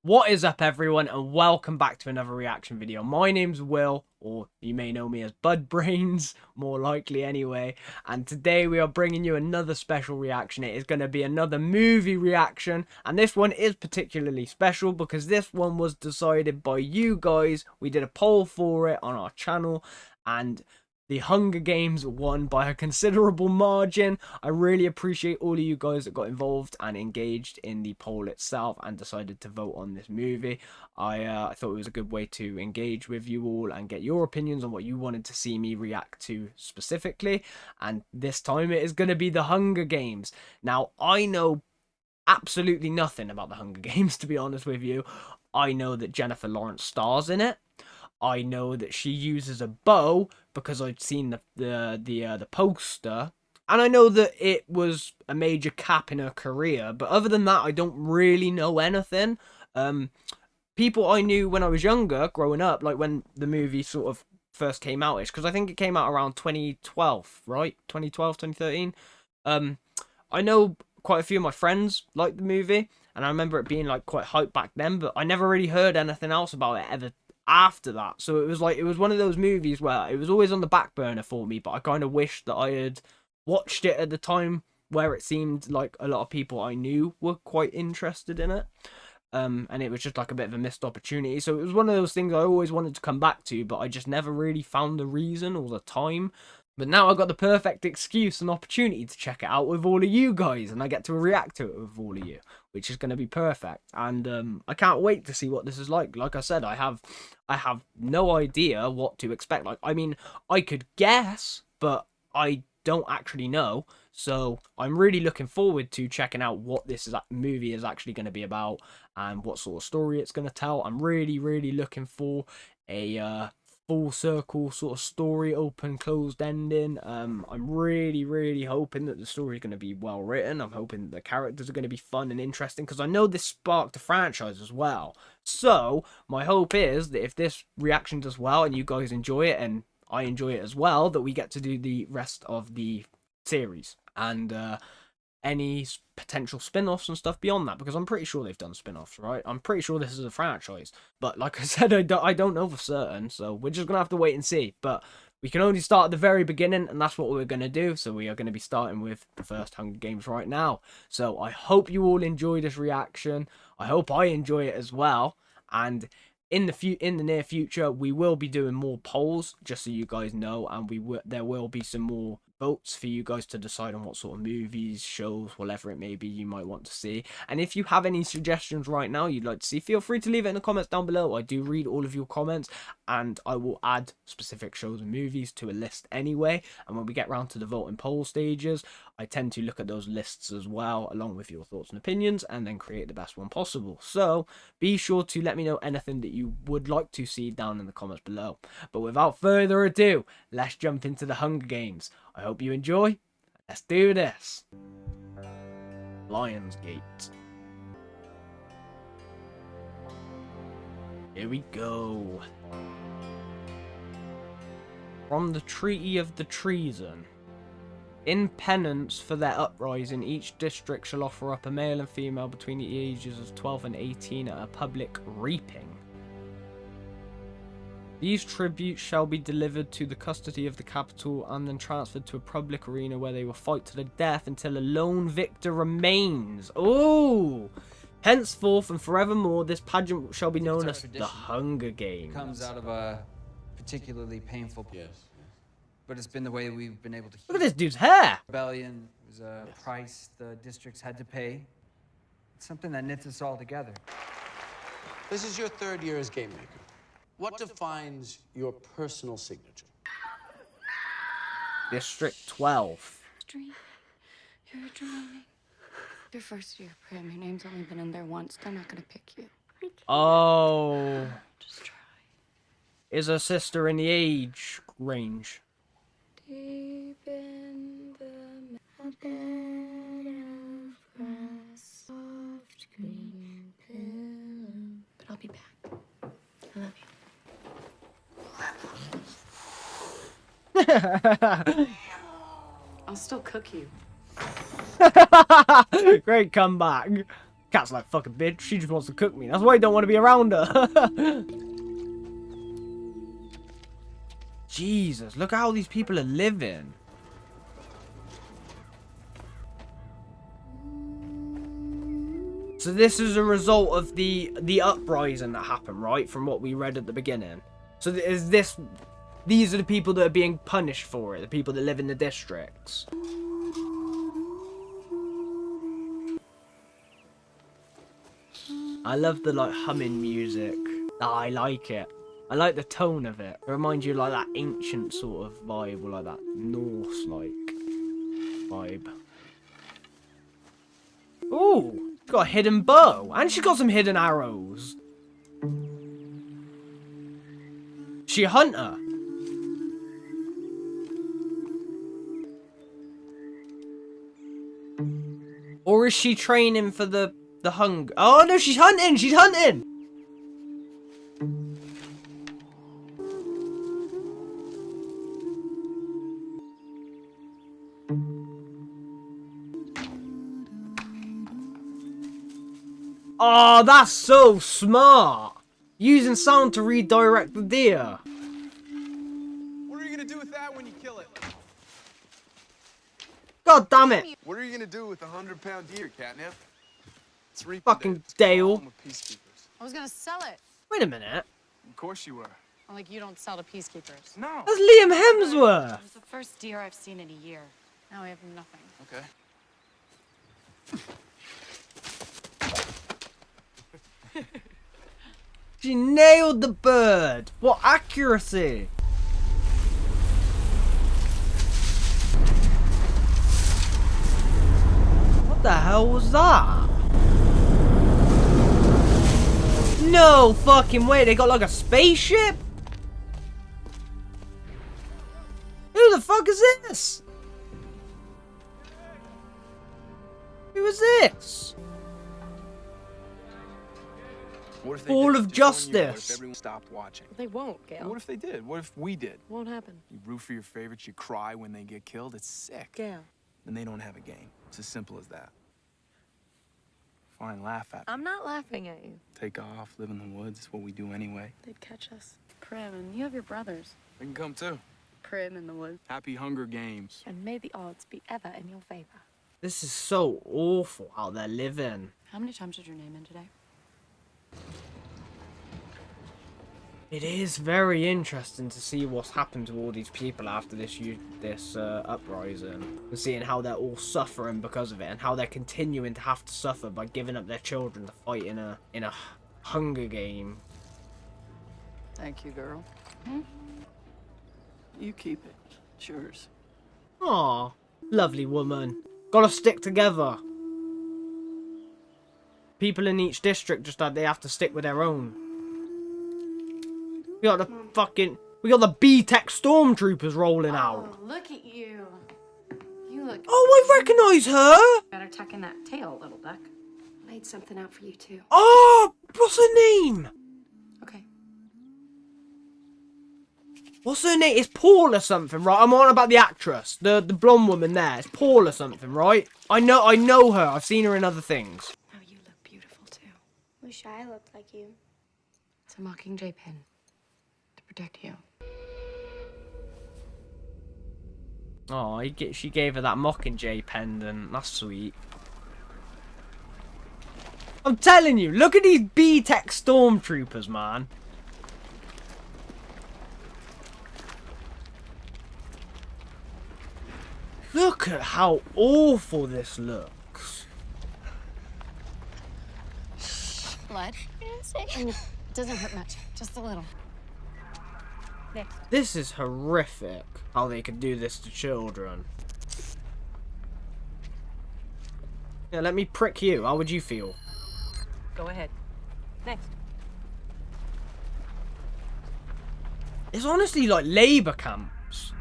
What is up, everyone, and welcome back to another reaction video. My name's Will, or you may know me as BudBrainzz, more likely anyway, and today we are bringing you another special reaction. It is going to be another movie reaction, and this one is particularly special because this one was decided by you guys. We did a poll for it on our channel, and the Hunger Games won by a considerable margin. I really appreciate all of you guys that got involved and engaged in the poll itself and decided to vote on this movie. I thought it was a good way to engage with you all and get your opinions on what you wanted to see me react to specifically. And this time it is going to be the Hunger Games. Now, I know absolutely nothing about the Hunger Games, to be honest with you. I know that Jennifer Lawrence stars in it. I know that she uses a bow because I'd seen the poster, and I know that it was a major cap in her career. But other than that, I don't really know anything. People I knew when I was younger, growing up, like when the movie sort of first came out-ish, because I think it came out around 2012, right? 2012, 2013. I know quite a few of my friends liked the movie, and I remember it being like quite hyped back then, but I never really heard anything else about it ever after that. So it was one of those movies where it was always on the back burner for me, but I kind of wished that I had watched it at the time where it seemed like a lot of people I knew were quite interested in it. And it was just like a bit of a missed opportunity. So it was one of those things I always wanted to come back to, but I just never really found the reason or the time. But now I got the perfect excuse and opportunity to check it out with all of you guys, and I get to react to it with all of you, which is going to be perfect. And I can't wait to see what this is like. Like I said, I have no idea what to expect. Like, I mean, I could guess, but I don't actually know. So I'm really looking forward to checking out what movie is actually going to be about and what sort of story it's going to tell. I'm really looking for a full circle sort of story, open closed ending. I'm really hoping that the story is going to be well written. I'm hoping the characters are going to be fun and interesting, because I know this sparked a franchise as well. So my hope is that if this reaction does well and you guys enjoy it and I enjoy it as well, that we get to do the rest of the series and any potential spin-offs and stuff beyond that, because I'm pretty sure they've done spin-offs, right? I'm pretty sure this is a franchise, but like I said, I don't know for certain, so we're just gonna have to wait and see. But we can only start at the very beginning, and that's what we're gonna do. So we are gonna be starting with the first Hunger Games right now. So I hope you all enjoy this reaction. I hope I enjoy it as well. And in the near future, we will be doing more polls, just so you guys know, and there will be some more votes for you guys to decide on what sort of movies, shows, whatever it may be you might want to see. And if you have any suggestions right now you'd like to see, feel free to leave it in the comments down below. I do read all of your comments, and I will add specific shows and movies to a list anyway. And when we get round to the vote and poll stages, I tend to look at those lists as well, along with your thoughts and opinions, and then create the best one possible. So be sure to let me know anything that you would like to see down in the comments below. But without further ado, let's jump into the Hunger Games. I hope you enjoy. Let's do this. Lionsgate. Here we go. From the Treaty of the Treason. In penance for their uprising, each district shall offer up a male and female between the ages of 12 and 18 at a public reaping. These tributes shall be delivered to the custody of the capital and then transferred to a public arena where they will fight to the death until a lone victor remains. Oh! Henceforth and forevermore, this pageant shall be known as the Hunger Games. It comes out of a particularly painful... Yes. But it's been the way we've been able to... Look at this dude's hair! Rebellion was a price the districts had to pay. It's something that knits us all together. This is your third year as game maker. What defines your personal signature? District 12. Dream. You're dreaming. Your first year, Prim. Your name's only been in there once. They're not gonna pick you. Oh. Just try. Is her sister in the age range? Deep in the bed of grass, soft green pillow. But I'll be back. I love you. I'll still cook you. Great comeback. Cat's like, fucking bitch, she just wants to cook me. That's why I don't want to be around her. Jesus, look at how these people are living. So this is a result of the uprising that happened, right? From what we read at the beginning. So these are the people that are being punished for it. The people that live in the districts. I love the like humming music. I like it. I like the tone of it. It reminds you of like that ancient sort of vibe, or like that Norse like vibe. Ooh, she's got a hidden bow, and she's got some hidden arrows. She a hunter. Or is she training for the hunger? Oh no, she's hunting! She's hunting! Oh, that's so smart! Using sound to redirect the deer. What are you gonna do with that when you kill it? God damn it! What are you gonna do with a 100-pound deer, Catnip? It's reaping Fucking day. It's Dale. calling with peacekeepers. I was gonna sell it. Wait a minute. Of course you were. I'm like, you don't sell to peacekeepers. No. That's Liam Hemsworth! It was the first deer I've seen in a year. Now I have nothing. Okay. She nailed the bird! What accuracy! What the hell was that? No fucking way, they got like a spaceship? Who the fuck is this? Who is this? What if they Ball did? of Just telling you, what justice. if everyone stopped watching? They won't, Gail. What if they did? What if we did? Won't happen. You root for your favorites, you cry when they get killed. It's sick. Gail. And they don't have a game. It's as simple as that. Fine, laugh at me. I'm not laughing at you. Take off, live in the woods. It's what we do anyway. They'd catch us. Prim, and you have your brothers. They can come too. Prim in the woods. Happy Hunger Games. And may the odds be ever in your favor. This is so awful how they're living. How many times did your name in today? It is very interesting to see what's happened to all these people after this uprising, and seeing how they're all suffering because of it, and how they're continuing to have to suffer by giving up their children to fight in a hunger game. Thank you, girl. You keep it. It's yours. Aw, lovely woman. Gotta stick together. People in each district just like they have to stick with their own. We got the B-Tech stormtroopers rolling out. Oh, look at you. You look... Oh, I recognise her! Better tuck in that tail, little duck. Laid something out for you too. Oh, what's her name? Okay. What's her name? It's Paul or something, right? I'm on about the actress. The blonde woman there. It's Paul or something, right? I know her. I've seen her in other things. Oh, you look beautiful, too. Wish I looked like you. It's a Mockingjay pin. To protect you. Oh, she gave her that Mockingjay pendant. That's sweet. I'm telling you, look at these B-Tech stormtroopers, man. Look at how awful this looks. Blood? It doesn't hurt much. Just a little. Next. This is horrific, how they could do this to children. Yeah, let me prick you. How would you feel? Go ahead. Next. It's honestly like labor camps.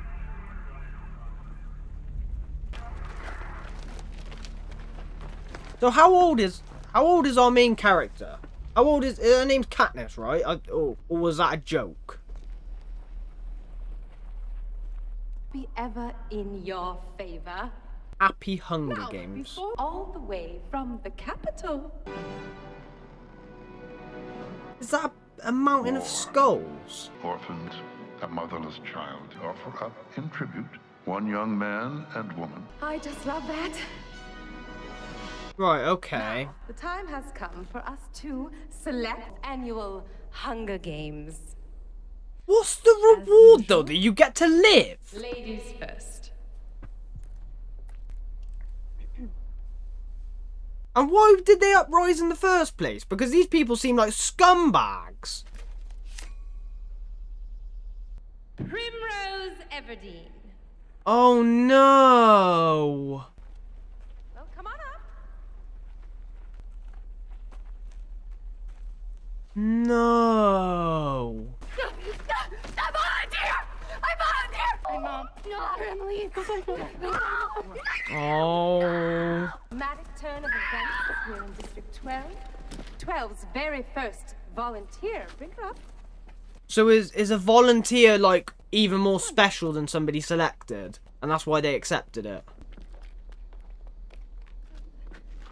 So how old is our main character? How old is her name's Katniss, right? Or was that a joke? Be ever in your favor. Happy Hunger Games. Before all the way from the capital. Is that a mountain of skulls? Orphans, a motherless child, offer up in tribute one young man and woman. I just love that. Right, okay. The time has come for us to select annual Hunger Games. What's the reward though, that you get to live? Ladies first. And why did they uprise in the first place? Because these people seem like scumbags. Primrose Everdeen. Oh no. Well, come on up. No. I volunteer! Hey, Mom. No, Emily. Oh. Dramatic turn of events here in District 12. 12's very first volunteer. Bring her up. So is a volunteer like even more special than somebody selected? And that's why they accepted it.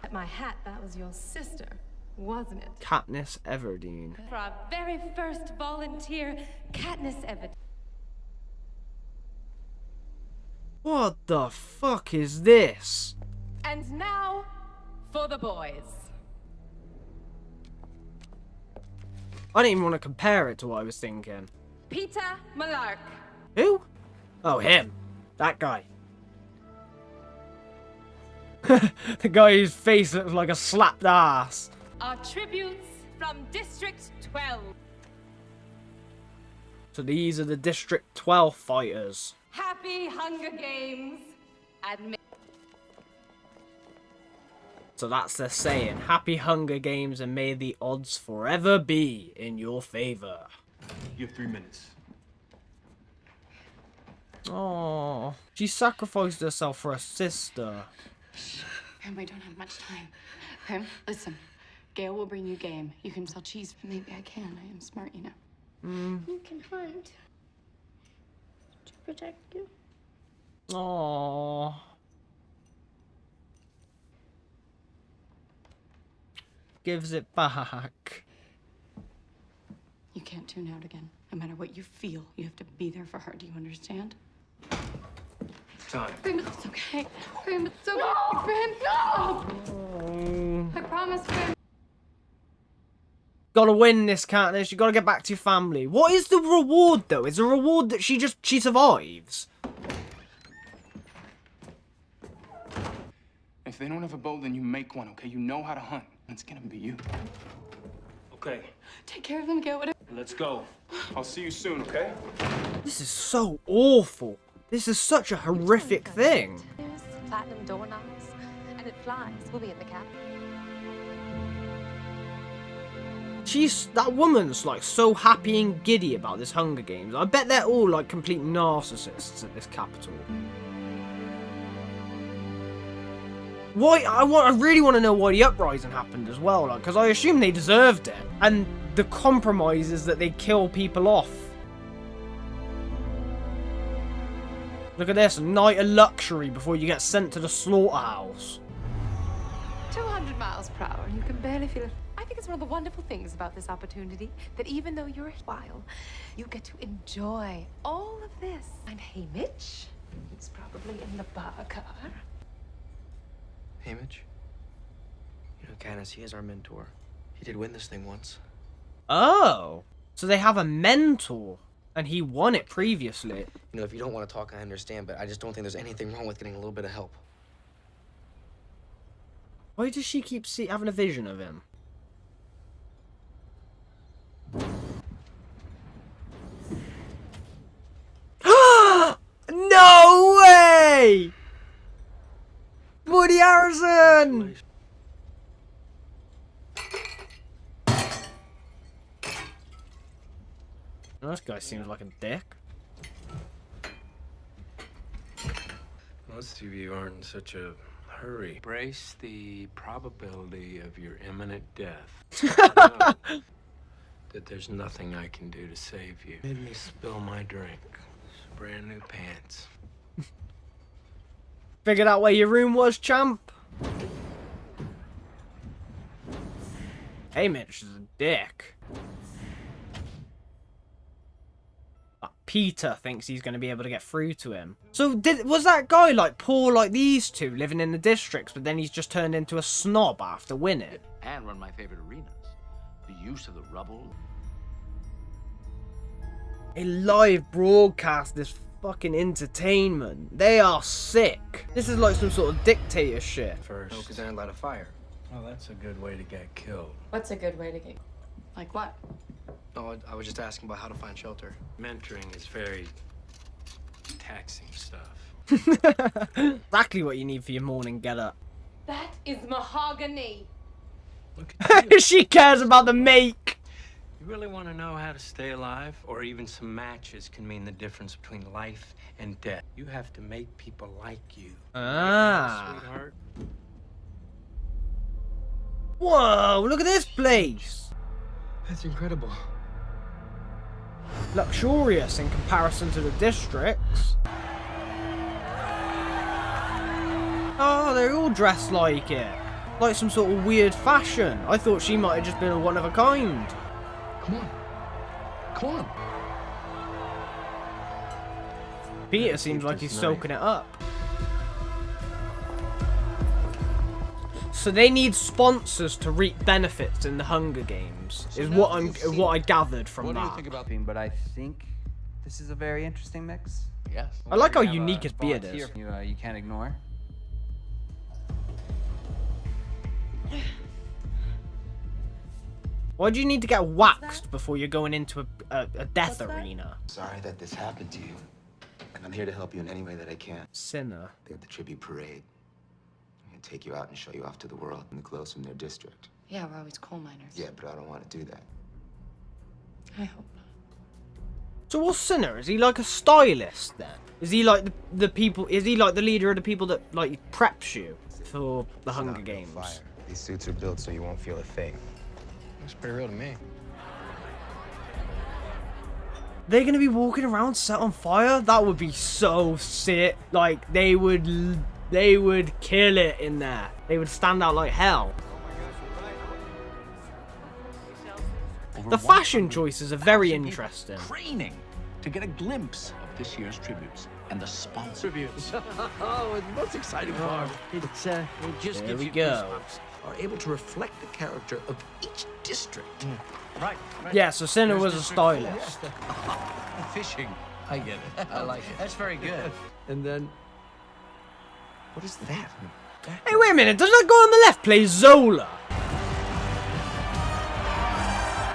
At my hat, that was your sister, wasn't it? Katniss Everdeen. For our very first volunteer, Katniss Everdeen. What the fuck is this? And now, for the boys. I didn't even want to compare it to what I was thinking. Peeta Malark. Who? Oh, him. That guy. The guy whose face looks like a slapped ass. Our tributes from District 12. So these are the District 12 fighters. Happy Hunger Games. So that's the saying. Happy Hunger Games and may the odds forever be in your favor. You have 3 minutes. Oh, she sacrificed herself for her sister. Prim, we don't have much time. Prim, listen. Gail will bring you game. You can sell cheese. Maybe I can. I am smart, you know. You can hunt to protect you. Oh. Gives it back. You can't tune out again. No matter what you feel, you have to be there for her. Do you understand? Time. Prim, it's okay. Prim, it's okay. Prim, no! I promise, Prim. Gotta win this, Katniss. You gotta get back to your family. What is the reward, though? Is the reward that she survives? If they don't have a bow, then you make one, okay? You know how to hunt. It's gonna be you. Okay, Take care of them, Gail. Whatever. let's go. I'll see you soon, okay? This is so awful. This is such a horrific thing. There's platinum doorknobs, and it flies. We'll be in the capital. That woman's like so happy and giddy about this Hunger Games. I bet they're all like complete narcissists at this capital. Why? I really want to know why the uprising happened as well, like, because I assume they deserved it. And the compromise is that they kill people off. Look at this, a night of luxury before you get sent to the slaughterhouse. 200 miles per hour, and you can barely feel it. I think it's one of the wonderful things about this opportunity that even though you're a while, you get to enjoy all of this. And hey, Mitch, he's probably in the bar car. Hey, Mitch. You know, Katniss, he is our mentor. He did win this thing once. Oh, so they have a mentor, and he won it previously. You know, if you don't want to talk, I understand, but I just don't think there's anything wrong with getting a little bit of help. Why does she keep having a vision of him? No way! Woody Harrelson! This guy seems like a dick. Most of you aren't in such a hurry. Brace the probability of your imminent death. Know that there's nothing I can do to save you. Made me spill my drink. Brand new pants. Figured out where your room was, champ? Hey, Mitch is a dick. Peeta thinks he's going to be able to get through to him. So was that guy like poor like these two living in the districts, but then he's just turned into a snob after winning? And one of my favorite arenas. The use of the rubble. A live broadcast is fucking entertainment. They are sick. This is like some sort of dictatorship. First. No, because they're in light of fire. Well, that's a good way to get killed. What's a good way to get... Like what? No, I was just asking about how to find shelter. Mentoring is very taxing stuff. Exactly what you need for your morning get up. That is mahogany. Look at you. She cares about the make. You really want to know how to stay alive? Or even some matches can mean the difference between life and death. You have to make people like you. Ah. Right, sweetheart? Whoa, look at this place. That's incredible. Luxurious in comparison to the districts. Oh, they're all dressed like it. Like some sort of weird fashion. I thought she might have just been a one of a kind. Come on. Come on. Peeta seems like he's soaking it up. So they need sponsors to reap benefits in the Hunger Games, is what I gathered from that. What do you think about being? But I think this is a very interesting mix. Yes. I like how unique his beard is. You can't ignore. Why do you need to get waxed before you're going into a death arena? Sorry that this happened to you, and I'm here to help you in any way that I can. Sinner. They have the tribute parade. I'm gonna take you out and show you off to the world in the clothes from their district. Yeah, we're always coal miners. Yeah, but I don't want to do that. I hope not. So what's Sinner? Is he like a stylist then? Is he like the people? Is he like the leader of the people that like preps you for the Hunger Games? Fire. These suits are built so you won't feel a thing. Looks pretty real to me. They're gonna be walking around set on fire? That would be so sick. Like they would kill it in there. They would stand out like hell. The fashion choices are very interesting. Craning to get a glimpse of this year's tributes and the sponsor tributes. Oh, it's the most exciting part. It just There gives we you go. goosebumps. Are able to reflect the character of each district. Right. Yeah, so Sinner was a stylist. Fishing. I get it. I like it. That's very good. And then, what is that? Hey, wait a minute. Does that guy on the left play Zola?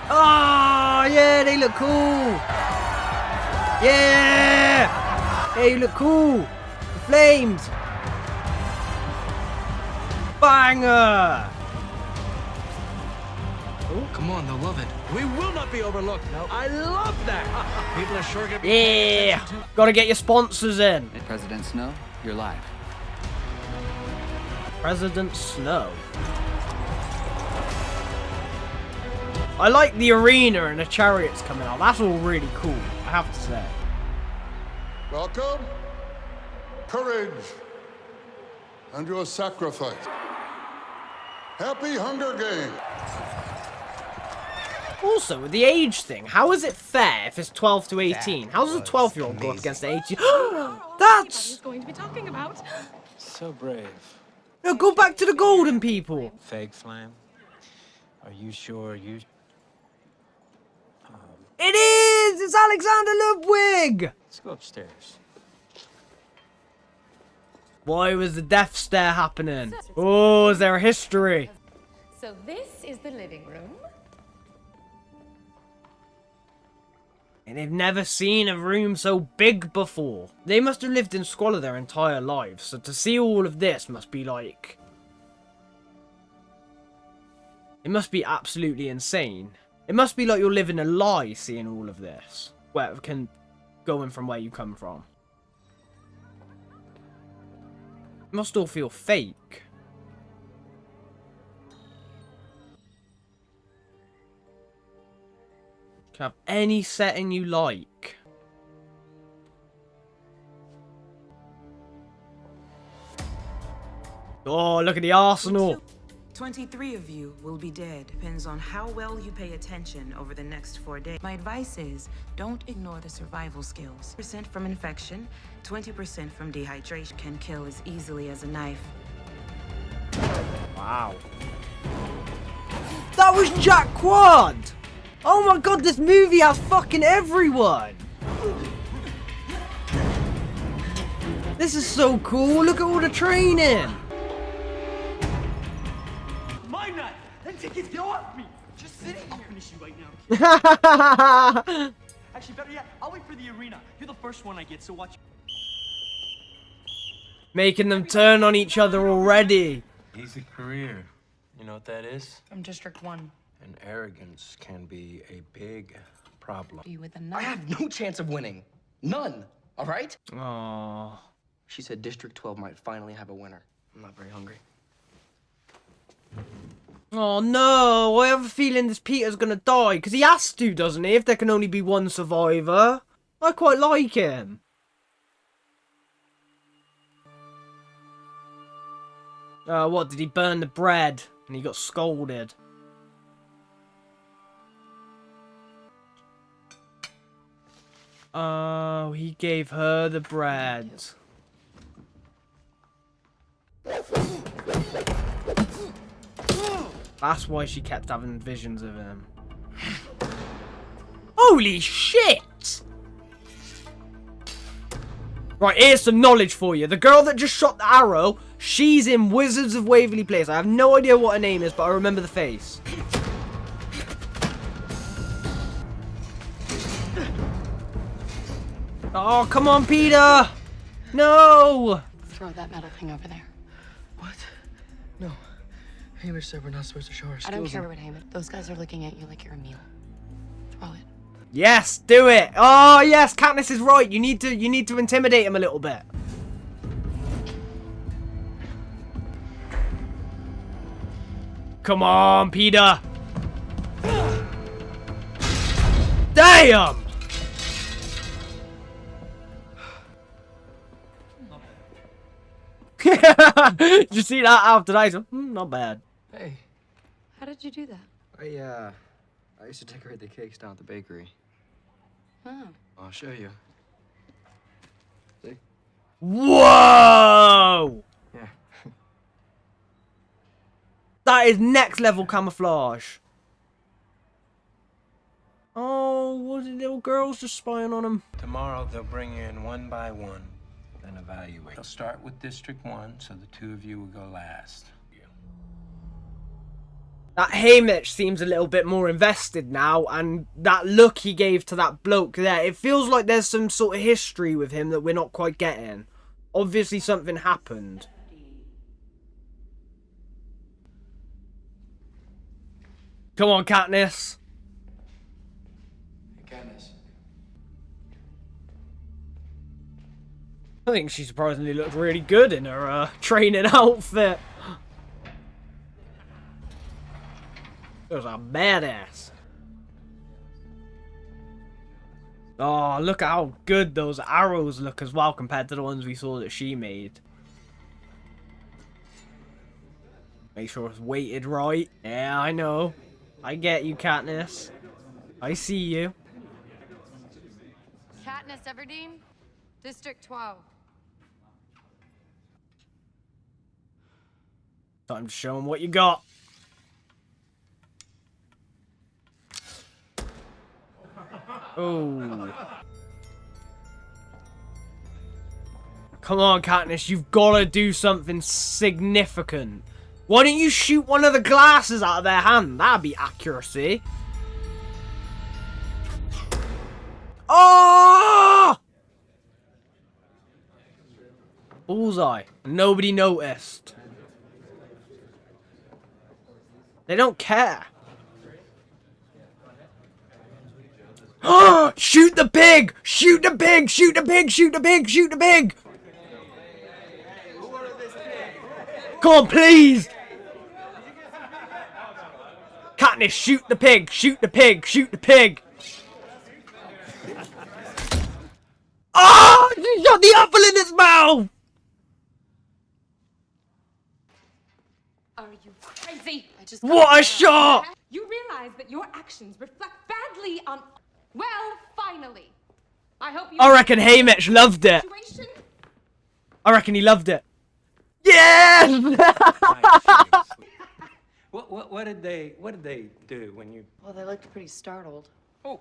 Oh, yeah, they look cool. Yeah. Hey, you look cool. The flames. Banger. Oh, come on, they'll love it. We will not be overlooked. I love that. People are sure gonna be Yeah. Gotta get your sponsors in. President Snow, you're live. President Snow. I like the arena and the chariots coming out. That's all really cool, I have to say. Welcome, courage, and your sacrifice. Happy Hunger Games. Also, with the age thing, how is it fair if it's 12 to 18? How does a 12-year-old go up against an 18? That's... Going to be talking about. So brave. No, go back to the golden people. Fake flame? Are you sure you... It is! It's Alexander Ludwig! Let's go upstairs. Why was the death stare happening? Oh, is there a history? So this is the living room. And they've never seen a room so big before. They must have lived in squalor their entire lives, so to see all of this must be like... It must be absolutely insane. It must be like you're living a lie seeing all of this. Going from where you come from. It must all feel fake. You can have any setting you like. Oh, look at the arsenal. 23 of you will be dead. Depends on how well you pay attention over the next 4 days. My advice is don't ignore the survival skills. % from infection, 20% from dehydration can kill as easily as a knife. Wow. That was Jack Quad! Oh my god, this movie has fucking everyone! This is so cool, look at all the training! My knife! That tickets get off me! Just sitting here. I'll finish you right now. Actually, better yet, I'll wait for the arena. You're the first one I get, so watch. Making them turn on each other already. Easy career. You know what that is? From District 1. And arrogance can be a big problem. You with a I knife? have no chance of winning. None. All right? Aww. She said District 12 might finally have a winner. I'm not very hungry. Oh no, I have a feeling this Peter's gonna die, because he has to, doesn't he, if there can only be one survivor. I quite like him. What, did he burn the bread and he got scolded? Oh, he gave her the bread. That's why she kept having visions of him. Holy shit! Right, here's some knowledge for you. The girl that just shot the arrow, she's in Wizards of Waverly Place. I have no idea what her name is, but I remember the face. Oh, come on, Peeta! No! Throw that metal thing over there. What? No. Hamish said we're not supposed to show our skills. I don't care what Hamish. Those guys are looking at you like you're a meal. Throw it. Yes, do it! Oh, yes, Katniss is right. You need to intimidate him a little bit. Come on, Peeta! Damn! Did you see that after that? Not bad. Hey. How did you do that? I used to decorate the cakes down at the bakery. Oh. I'll show you. See? Whoa! Yeah. That is next level camouflage. Oh, what are the little girls just spying on him? Tomorrow they'll bring you in one by one and evaluate. They'll start with District 1, so the two of you will go last. That Hamish seems a little bit more invested now, and that look he gave to that bloke there, it feels like there's some sort of history with him that we're not quite getting. Obviously something happened. Come on, Katniss. Hey, Katniss. I think she surprisingly looked really good in her training outfit. It was a badass. Oh, look at how good those arrows look as well compared to the ones we saw that she made. Make sure it's weighted right. Yeah, I know. I get you, Katniss. I see you. Katniss Everdeen, District 12. Time to show them what you got. Oh. Come on, Katniss, you've got to do something significant. Why don't you shoot one of the glasses out of their hand? That'd be accuracy. Oh! Bullseye. Nobody noticed. They don't care. Shoot the pig! Shoot the pig! Shoot the pig! Shoot the pig! Shoot the pig! Come on, please! Katniss, shoot the pig! Shoot the pig! Shoot the pig! Oh! She shot the apple in its mouth! crazy. What a shot! You realize that your actions reflect badly on. Well, finally. I hope you. I reckon Haymitch loved it. I reckon he loved it. Yes! What did they do when you? Well, they looked pretty startled. Oh.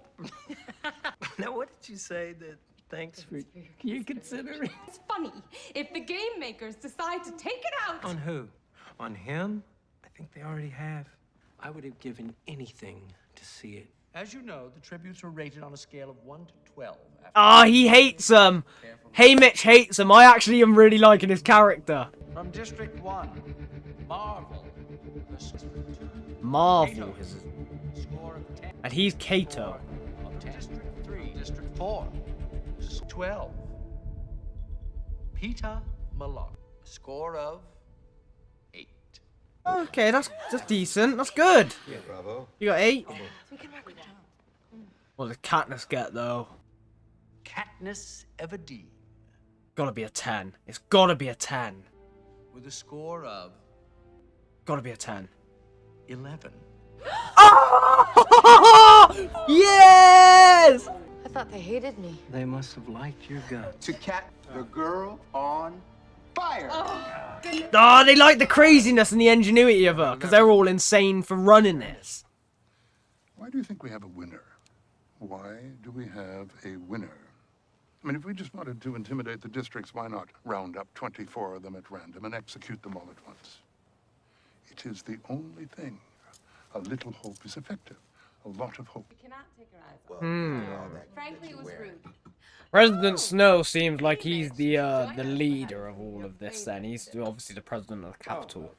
Now, what did you say? That thanks for you considering. It's funny if the game makers decide to take it out. On who? On him? I think they already have. I would have given anything to see it. As you know, the tributes are rated on a scale of 1 to 12. Ah, he hates him. Haymitch hates him. I actually am really liking his character. From District 1, Marvel. Marvel is Score of 10. and he's Kato. Of 10. District 3, District 4. 12. Peeta Malak. Score of 8. Okay, that's decent. That's good. Yeah, bravo. You got 8. What does Katniss get though? Katniss Everdeen. Gotta be a 10. It's gotta be a 10. With a score of Gotta be a 10. 11. Oh! Yes! I thought they hated me. They must have liked your guts. To catch the girl on fire. Oh, they like the craziness and the ingenuity of her because they're all insane for running this. Why do you think we have a winner? Why do we have a winner? I mean, if we just wanted to intimidate the districts, why not round up 24 of them at random and execute them all at once? It is the only thing. A little hope is effective. A lot of hope. You cannot take your eyes off. Frankly, it was rude. President Snow seems like he's the leader of all of this then. He's obviously the president of the capital.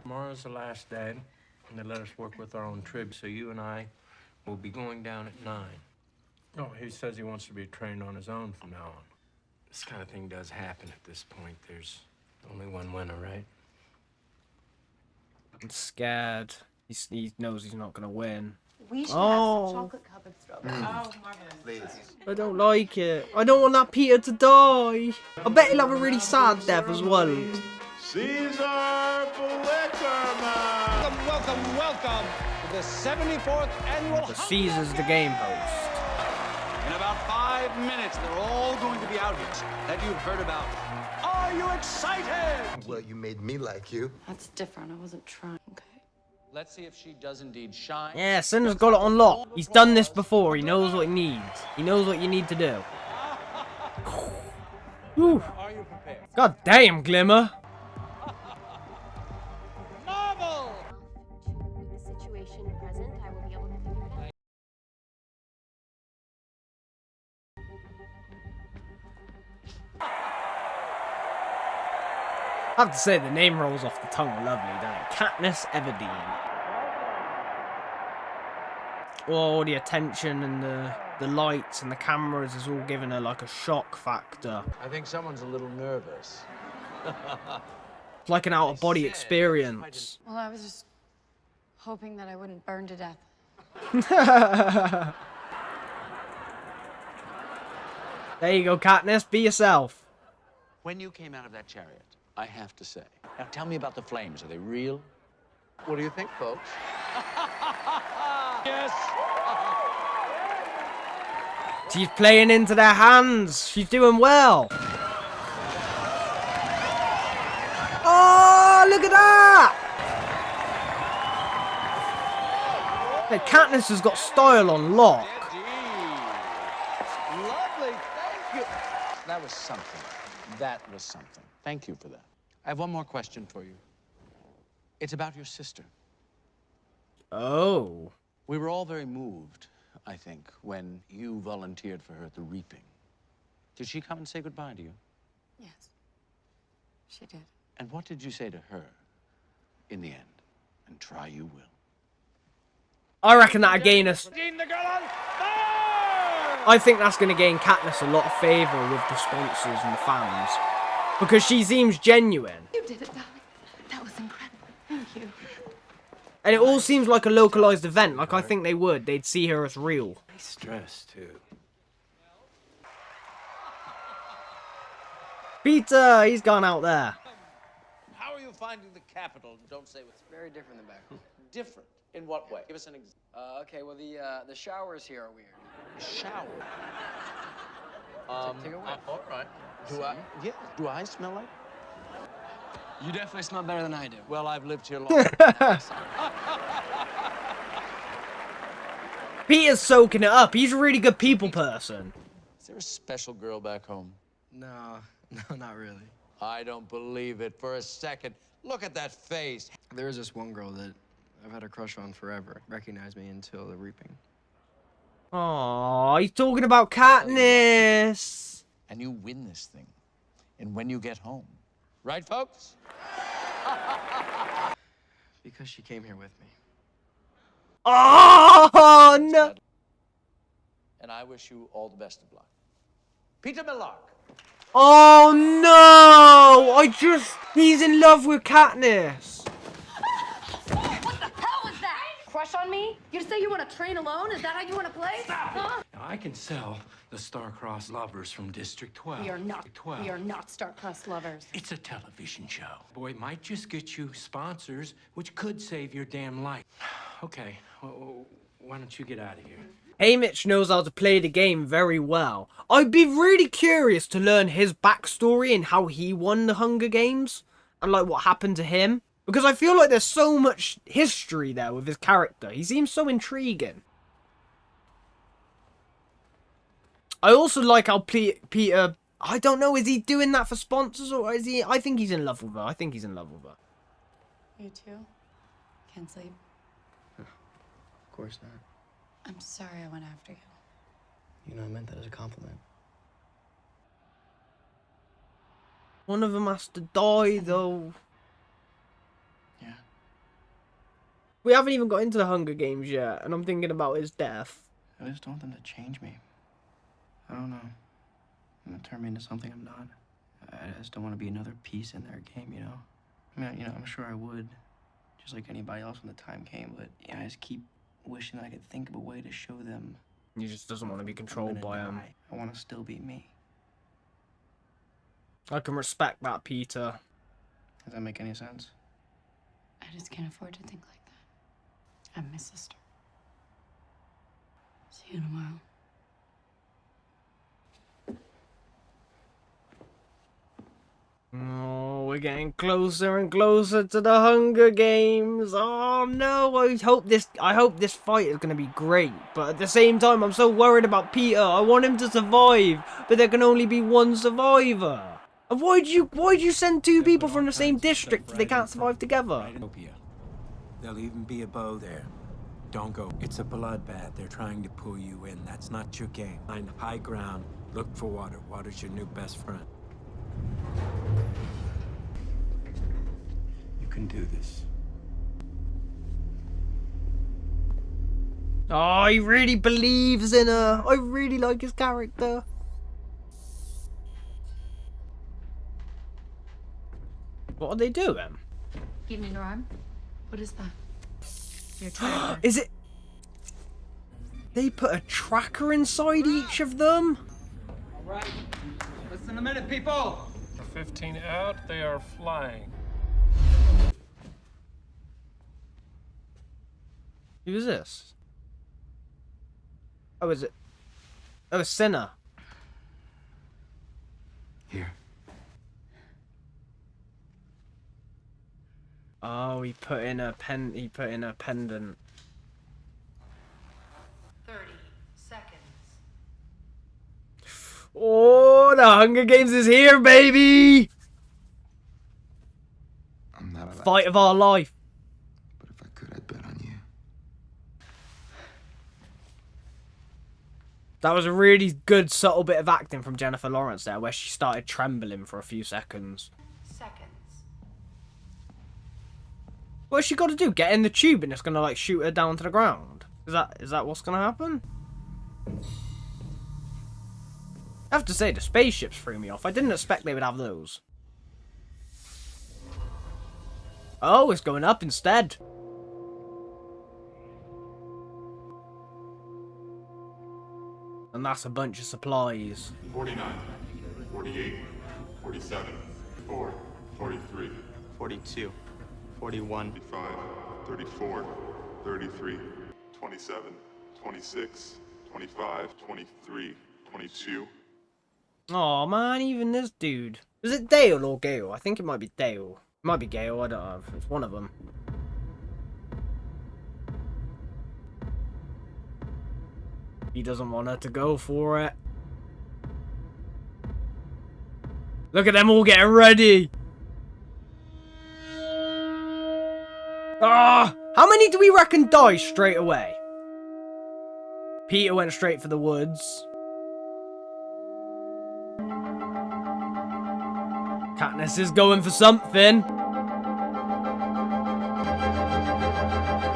Tomorrow's the last day, and they let us work with our own trib, so you and I will be going down at 9. Oh, he says he wants to be trained on his own from now on. This kind of thing does happen at this point. There's only one winner, right? I'm scared. He knows he's not gonna win. We should Oh. have some chocolate covered strawberries. Oh, marvelous. Please. I don't like it. I don't want that Peeta to die. I bet he'll have a really sad death as well. Caesar Flickerman! Welcome to the 74th annual. The Caesar's the game host. In about 5 minutes, they're all going to be out here that you've heard about. Are you excited? Well, you made me like you. That's different. I wasn't trying. Okay. Let's see if she does indeed shine. Yeah, Cinder's got it on lock. He's done this before. He knows what he needs. He knows what you need to do. Whew. Are you prepared? God damn, Glimmer. Marvel! The situation present, I will be able to figure it out. I have to say, the name rolls off the tongue lovely, doesn't it? Katniss Everdeen. All the attention and the lights and the cameras is all giving her like a shock factor. I think someone's a little nervous. It's like an out-of-body experience. Well, I was just hoping that I wouldn't burn to death. There you go, Katniss. Be yourself. When you came out of that chariot, I have to say. Now tell me about the flames. Are they real? What do you think, folks? Yes! She's playing into their hands. She's doing well. Oh, look at that! Hey, Katniss has got style on lock. Lovely, thank you. That was something. That was something. Thank you for that. I have one more question for you. It's about your sister. Oh. We were all very moved, I think, when you volunteered for her at the reaping. Did she come and say goodbye to you? Yes. She did. And what did you say to her in the end? And try you will. I reckon that'll gain us. I think that's going to gain Katniss a lot of favour with the sponsors and the fans. Because she seems genuine. You did it, darling. That was incredible. Thank you. And it all seems like a localised event. Like I think they would. They'd see her as real. Nice dress, too. Peeta, he's gone out there. finding the capital. Don't say what's Very different than back home. different. In what way? Give us an example. Okay, well, the showers here are weird. Shower. Take a whiff. All right. Do I? Yeah. Do I smell like? You definitely smell better than I do. Well, I've lived here long. Peter's soaking it up. He's a really good people person. Is there a special girl back home? No, not really. I don't believe it for a second. Look at that face. There is this one girl that I've had a crush on forever. Recognized me until the reaping. Oh, he's talking about Katniss. And you win this thing. And when you get home. Right, folks? Because she came here with me. Oh, no. And I wish you all the best of luck. Peeta Millark. Oh, no. He's in love with Katniss. What the hell was that? Crush on me? You say you want to train alone? Is that how you want to play? Huh? Now, I can sell the star-crossed lovers from District 12. We are not. 12. We are not star-crossed lovers. It's a television show. Boy, it might just get you sponsors, which could save your damn life. Okay, well, why don't you get out of here? Haymitch knows how to play the game very well. I'd be really curious to learn his backstory and how he won the Hunger Games. And like what happened to him. Because I feel like there's so much history there with his character. He seems so intriguing. I also like how Peeta... I don't know, is he doing that for sponsors or is he... I think he's in love with her. I think he's in love with her. You too? Can't sleep? Of course not. I'm sorry I went after you. You know, I meant that as a compliment. One of them has to die, though. Yeah. We haven't even got into the Hunger Games yet, and I'm thinking about his death. I just don't want them to change me. I don't know. I'm gonna turn me into something I'm not. I just don't want to be another piece in their game, you know? I mean, you know, I'm sure I would, just like anybody else when the time came, but yeah, I just keep wishing that I could think of a way to show them. He just doesn't want to be controlled by him. I want to still be me. I can respect that, Peeta. Does that make any sense? I just can't afford to think like that. I'm my sister. See you tomorrow. Oh, we're getting closer and closer to the Hunger Games. Oh no, I hope this fight is gonna be great. But at the same time, I'm so worried about Peeta. I want him to survive, but there can only be one survivor. And why'd you send two people from the same district if they can't survive together? There'll even be a bow there. Don't go. It's a bloodbath. They're trying to pull you in. That's not your game. Find high ground. Look for water. Water's your new best friend. You can do this. Oh, he really believes in her. I really like his character. What are they doing? Give me your arm. What is that? Your tracker. Is it... They put a tracker inside each of them? Alright, listen a minute, people! 15 out, they are flying. Who is this? Oh, is it? Oh, Senna. Here. Oh, he put in a pendant. 30 seconds. Oh, the Hunger Games is here, baby! I'm not allowed. Fight of our life. But if I could, I'd bet on you. That was a really good, subtle bit of acting from Jennifer Lawrence there, where she started trembling for a few seconds. What's she got to do? Get in the tube and it's gonna like shoot her down to the ground? Is that what's gonna happen? I have to say the spaceships threw me off. I didn't expect they would have those. Oh, it's going up instead. And that's a bunch of supplies. 49, 48, 47, 4, 43, 42, 41, 35, 34, 33, 27, 26, 25, 23, 22. Oh man, even this dude. Is it Dale or Gale? I think it might be Dale. It might be Gale, I don't know. It's one of them. He doesn't want her to go for it. Look at them all getting ready. Ah! How many do we reckon die straight away? Peeta went straight for the woods. Katniss is going for something.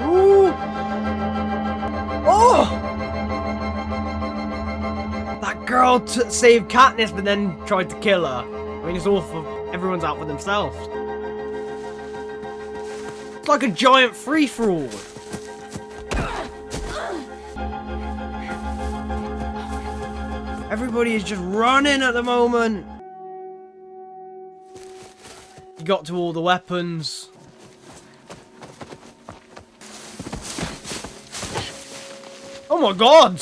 Ooh! Oh! That girl saved Katniss, but then tried to kill her. I mean, it's awful. Everyone's out for themselves. It's like a giant free-for-all. Everybody is just running at the moment. You got to all the weapons. Oh my god!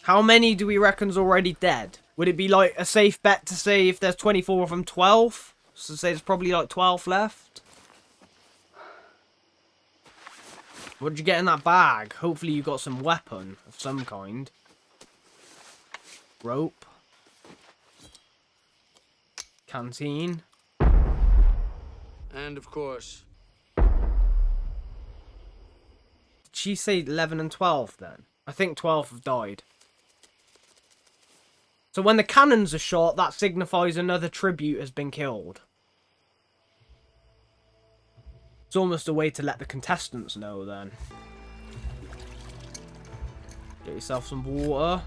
How many do we reckon's already dead? Would it be like a safe bet to say if there's 24 of them, 12? So say there's probably like 12 left. What did you get in that bag? Hopefully you got some weapon of some kind. Rope. Canteen. And of course. Did she say 11 and 12 then? I think 12 have died. So when the cannons are shot, that signifies another tribute has been killed. It's almost a way to let the contestants know then. Get yourself some water.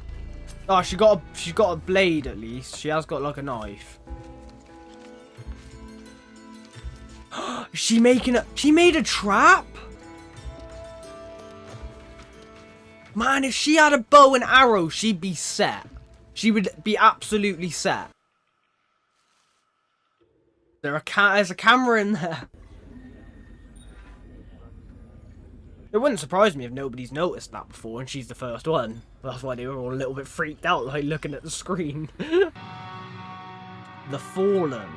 Oh, she's got a blade at least. She has got like a knife. She made a trap? Man, if she had a bow and arrow, she'd be set. She would be absolutely set. There's a camera in there. It wouldn't surprise me if nobody's noticed that before and she's the first one. That's why they were all a little bit freaked out, like looking at the screen. The Fallen.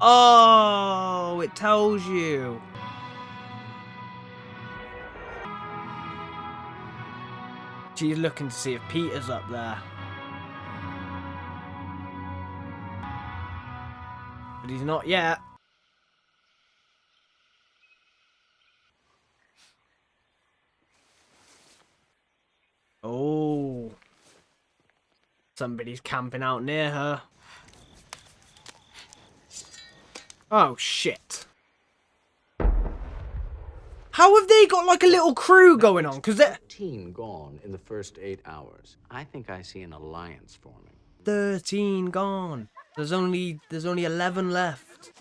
Oh, it tells you. She's looking to see if Peeta's up there. But he's not yet. Oh. Somebody's camping out near her. Oh, shit. How have they got like a little crew going on? Because they're 13 gone in the first 8 hours. I think I see an alliance forming. 13 gone. There's only 11 left.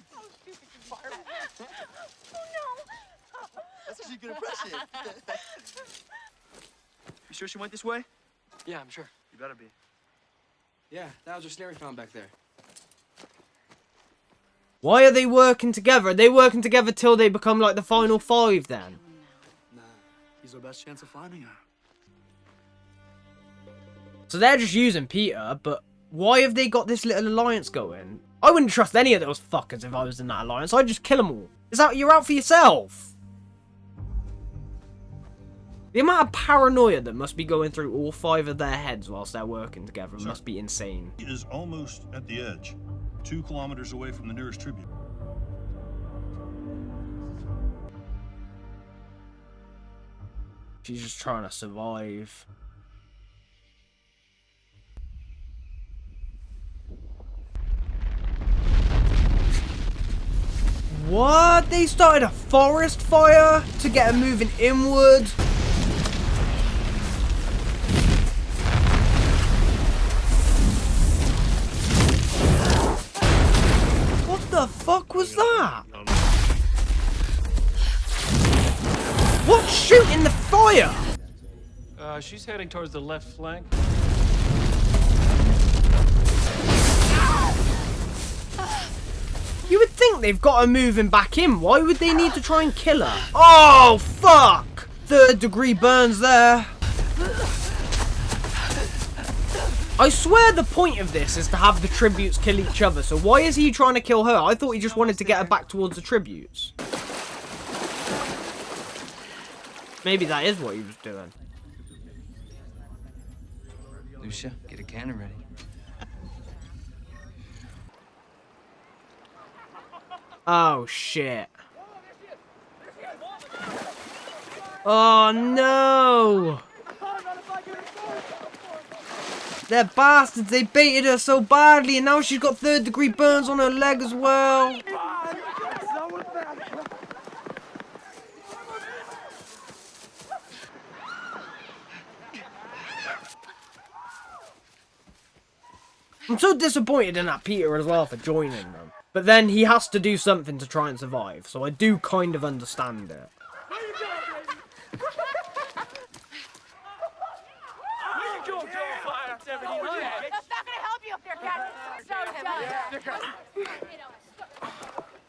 That's actually a good impression. You sure she went this way? Yeah, I'm sure. You better be. Yeah, that was her snare we found back there. Why are they working together? Are they working together till they become like the final 5 then? Nah, he's our best chance of finding her. So they're just using Peeta, but why have they got this little alliance going? I wouldn't trust any of those fuckers if I was in that alliance. I'd just kill them all. You're out for yourself. The amount of paranoia that must be going through all 5 of their heads whilst they're working together must be insane. He is almost at the edge, 2 kilometers away from the nearest tribute. She's just trying to survive. What? They started a forest fire to get her moving inward? What the fuck was that? What's shooting the fire? She's heading towards the left flank. You would think they've got her moving back in. Why would they need to try and kill her? Oh, fuck! 3rd degree burns there. I swear the point of this is to have the tributes kill each other. So why is he trying to kill her? I thought he just wanted to get her back towards the tributes. Maybe that is what he was doing. Lucia, get a cannon ready. Oh, shit. Oh, no. They're bastards. They baited her so badly, and now she's got 3rd degree burns on her leg as well. I'm so disappointed in that Peeta as well for joining them. But then he has to do something to try and survive, so I do kind of understand it.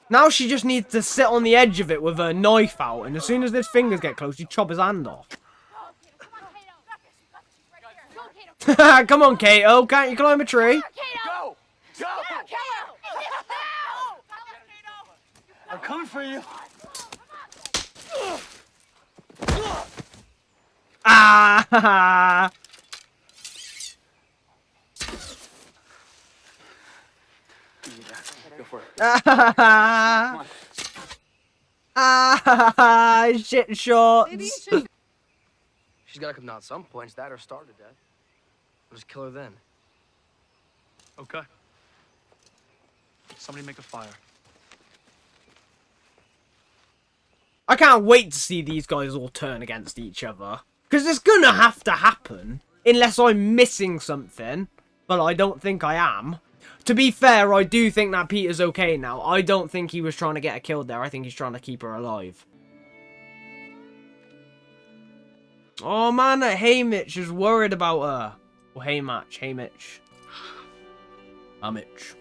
Now she just needs to sit on the edge of it with her knife out, and as soon as his fingers get close, you chop his hand off. Come on, Kato, can't you climb a tree? Go! Go! I'm coming for you. Ah! Go for it. Ah! Ah! Shit shots. She's gotta come down at some point. It's that or starve to death. We'll just kill her then. Okay. Somebody make a fire. I can't wait to see these guys all turn against each other. Because it's gonna have to happen. Unless I'm missing something. But I don't think I am. To be fair, I do think that Peeta's okay now. I don't think he was trying to get her killed there. I think he's trying to keep her alive. Oh man, that Haymitch is worried about her. Or Haymitch. Haymitch. Haymitch.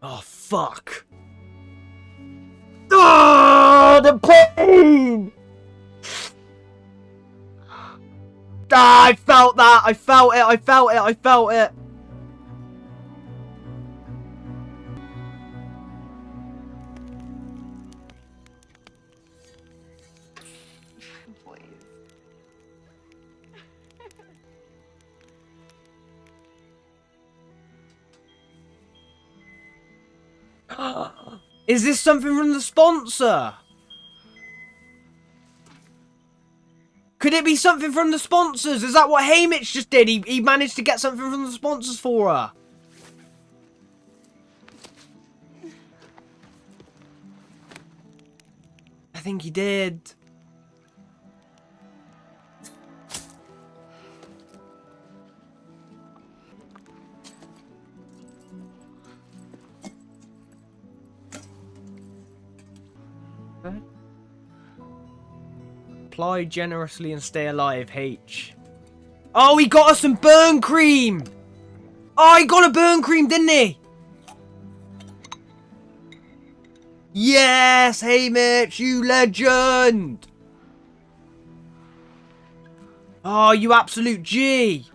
Oh, fuck. Oh, the pain! Ah, I felt that! I felt it! I felt it! I felt it! Is this something from the sponsor? Could it be something from the sponsors? Is that what Haymitch just did? He managed to get something from the sponsors for her. I think he did. Apply generously and stay alive, H. Oh, he got us some burn cream! Oh, he got a burn cream, didn't he? Yes, Haymitch, you legend! Oh, you absolute G!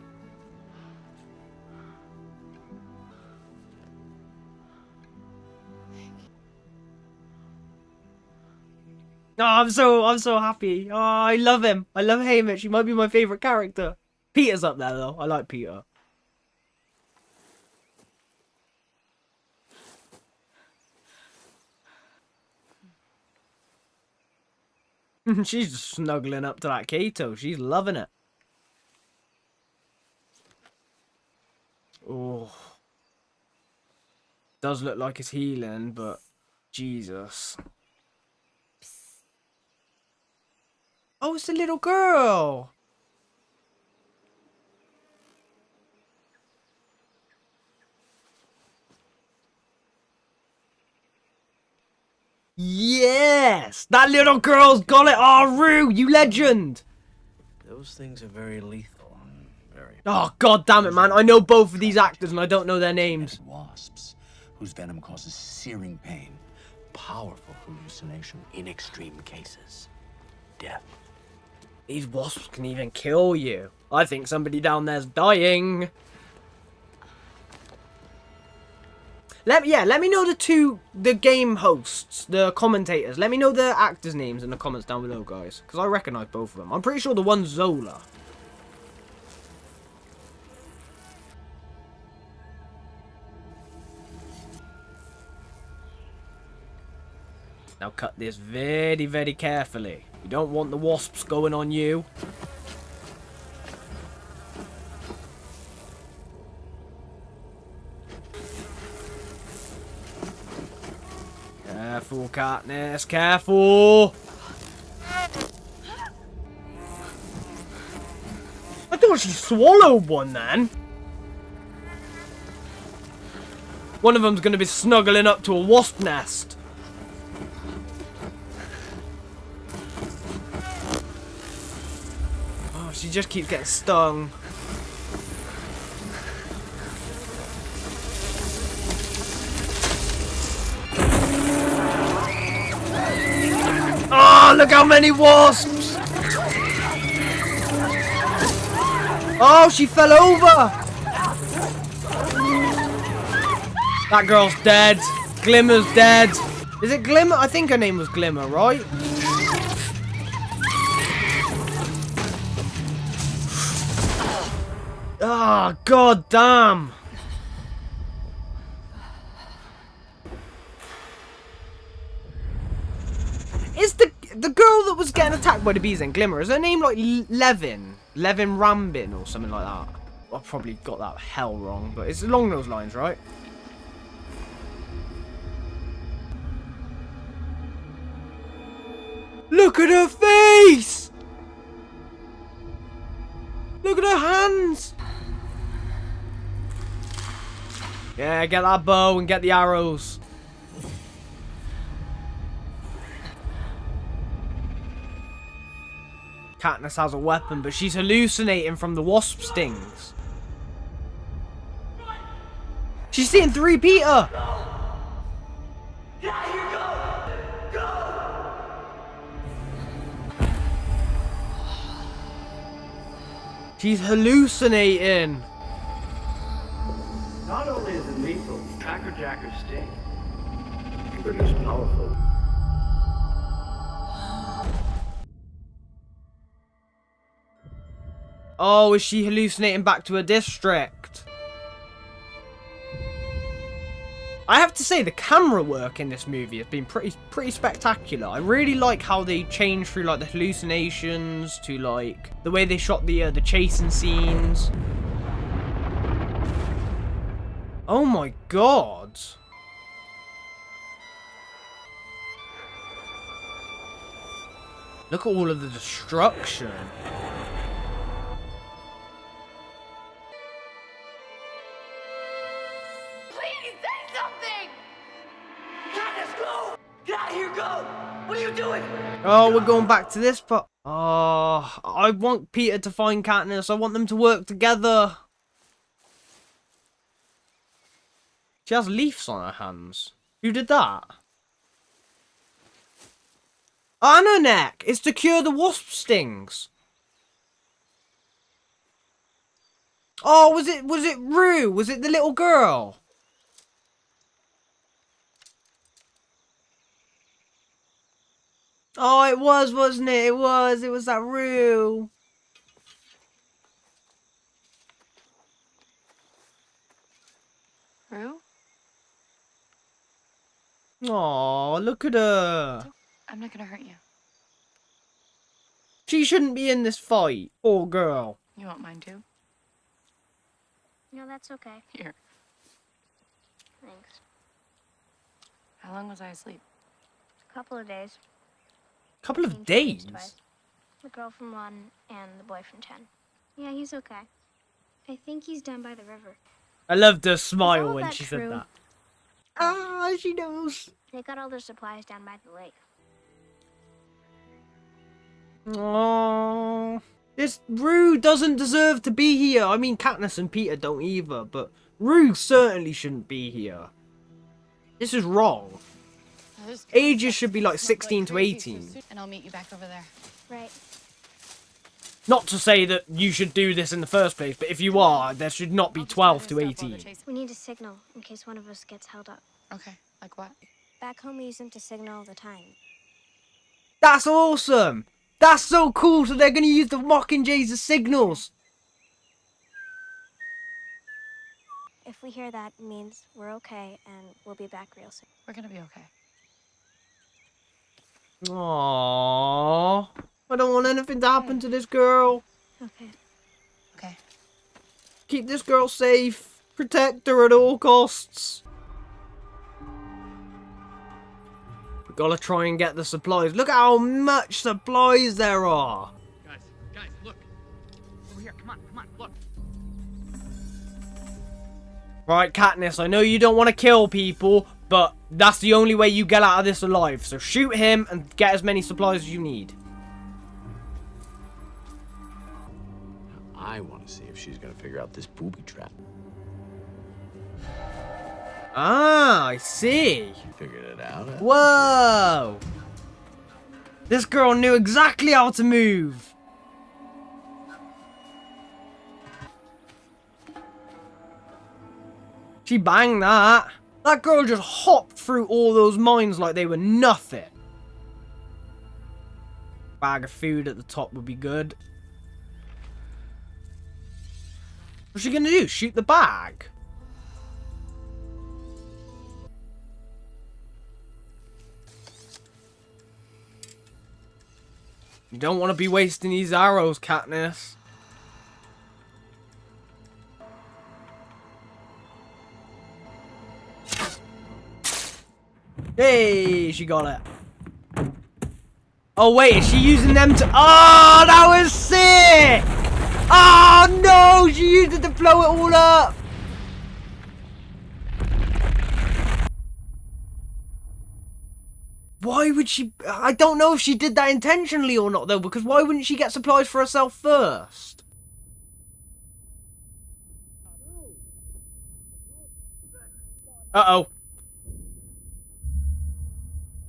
Oh, I'm so happy. Oh, I love him. I love Haymitch. He might be my favourite character. Peeta's up there though. I like Peeta. She's just snuggling up to that Kato. She's loving it. Oh. Does look like it's healing, but Jesus. Oh, it's a little girl. Yes! That little girl's got it! Oh, Rue, you legend! Those things are very lethal. Very compulsory. Oh, god damn it, man. I know both of these actors and I don't know their names. Wasps, whose venom causes searing pain, powerful hallucination, in extreme cases, death. These wasps can even kill you. I think somebody down there's dying. Let me know the game hosts, the commentators. Let me know the actors' names in the comments down below, guys. Because I recognise both of them. I'm pretty sure the one's Zola. Now cut this very, very carefully. You don't want the wasps going on you. Careful, Katniss, careful! I thought she swallowed one then. One of them's gonna be snuggling up to a wasp nest. Oh, she just keeps getting stung. Oh, look how many wasps! Oh, she fell over! That girl's dead. Glimmer's dead. Is it Glimmer? I think her name was Glimmer, right? Ah, oh, god damn! Is the girl that was getting attacked by the bees in Glimmer, is her name like Levin Rambin or something like that? I probably got that hell wrong, but it's along those lines, right? Look at her face! Look at her hands! Yeah, get that bow and get the arrows. Katniss has a weapon, but she's hallucinating from the wasp stings. She's seeing 3 Peeta! She's hallucinating. Not only is it lethal, Crackerjackers sting. But it's powerful. Oh, is she hallucinating back to her district? I have to say the camera work in this movie has been pretty spectacular. I really like how they changed through like the hallucinations to like the way they shot the chasing scenes. Oh my god. Look at all of the destruction. What are you doing? Oh, we're going back to this part. Oh, I want Peeta to find Katniss. I want them to work together. She has leaves on her hands. Who did that? On her neck. It's to cure the wasp stings. Oh, was it Rue? Was it the little girl? Oh, it was, wasn't it? It was that Rue. Rue? Oh, look at her. I'm not gonna hurt you. She shouldn't be in this fight. Poor girl. You won't mind too? No, that's okay. Here. Thanks. How long was I asleep? A couple of days. Couple of Seen days? twice. The girl from 1 and the boy from 10. Yeah, he's okay. I think he's down by the river. I loved her smile Is all of when that she true? said that. Ah, she knows. They got all their supplies down by the lake. Oh. This Rue doesn't deserve to be here. I mean, Katniss and Peeta don't either, but Rue certainly shouldn't be here. This is wrong. Ages should be like 16 to 18. And I'll meet you back over there. Right. Not to say that you should do this in the first place, but if you are, there should not be 12 to 18. We need a signal in case one of us gets held up. Okay, like what? Back home, we use them to signal all the time. That's awesome! That's so cool, so they're going to use the Mockingjays as signals. If we hear that, it means we're okay and we'll be back real soon. We're gonna be okay. Aww. I don't want anything to happen to this girl. Okay. Okay. Keep this girl safe. Protect her at all costs. We gotta try and get the supplies. Look at how much supplies there are. Guys, look. Over here, come on, look. Right, Katniss, I know you don't want to kill people, but that's the only way you get out of this alive. So shoot him and get as many supplies as you need. I want to see if she's going to figure out this booby trap. Ah, I see. Figured it out. Huh? Whoa! This girl knew exactly how to move. She banged that. That girl just hopped through all those mines like they were nothing. Bag of food at the top would be good. What's she gonna do? Shoot the bag? You don't want to be wasting these arrows, Katniss. Hey, she got it. Oh wait, is she using them to... Oh, that was sick! Oh no, she used it to blow it all up! Why would she... I don't know if she did that intentionally or not though, because why wouldn't she get supplies for herself first? Uh-oh.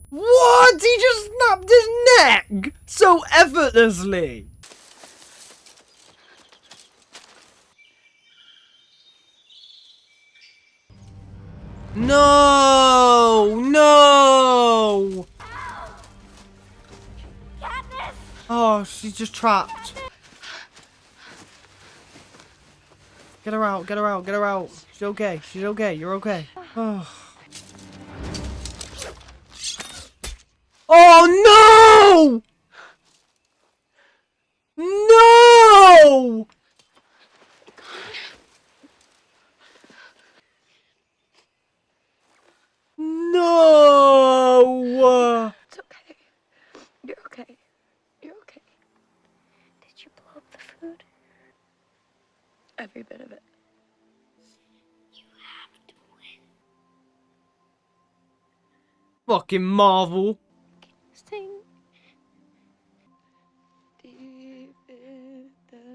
What? He just snapped his neck so effortlessly. No, no. Oh, she's just trapped. Get her out, get her out, get her out. She's okay, she's okay, you're okay. Oh. Oh no! No! No! It's okay. You're okay. You're okay. Did you blow up the food? Every bit of it. You have to win. Fucking Marvel. Sing. Deep in the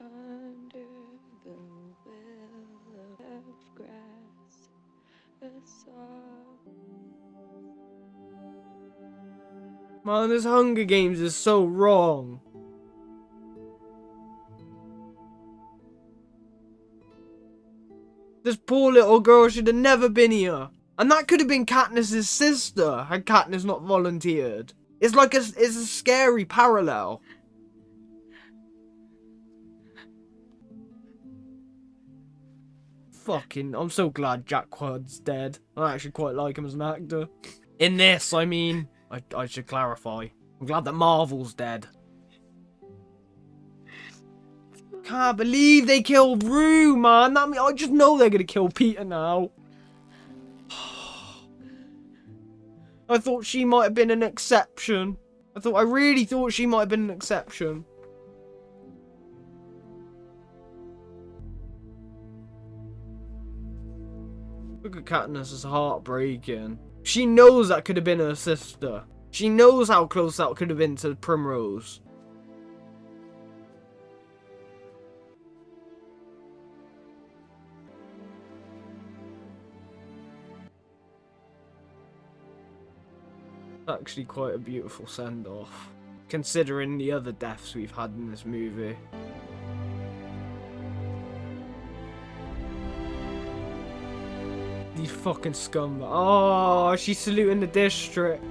under the will of grass, a song. Man, this Hunger Games is so wrong. This poor little girl should have never been here. And that could have been Katniss's sister, had Katniss not volunteered. It's like it's a scary parallel. Fucking, I'm so glad Jack Quaid's dead. I actually quite like him as an actor. In this, I mean, I should clarify. I'm glad that Marvel's dead. Can't believe they killed Rue, man. That mean, I just know they're gonna kill Peeta now. I thought she might have been an exception. I really thought she might have been an exception. Look at Katniss, it's heartbreaking. She knows that could have been her sister. She knows how close that could have been to Primrose. Actually quite a beautiful send-off, considering the other deaths we've had in this movie. These fucking scumbags. Oh, she's saluting the district.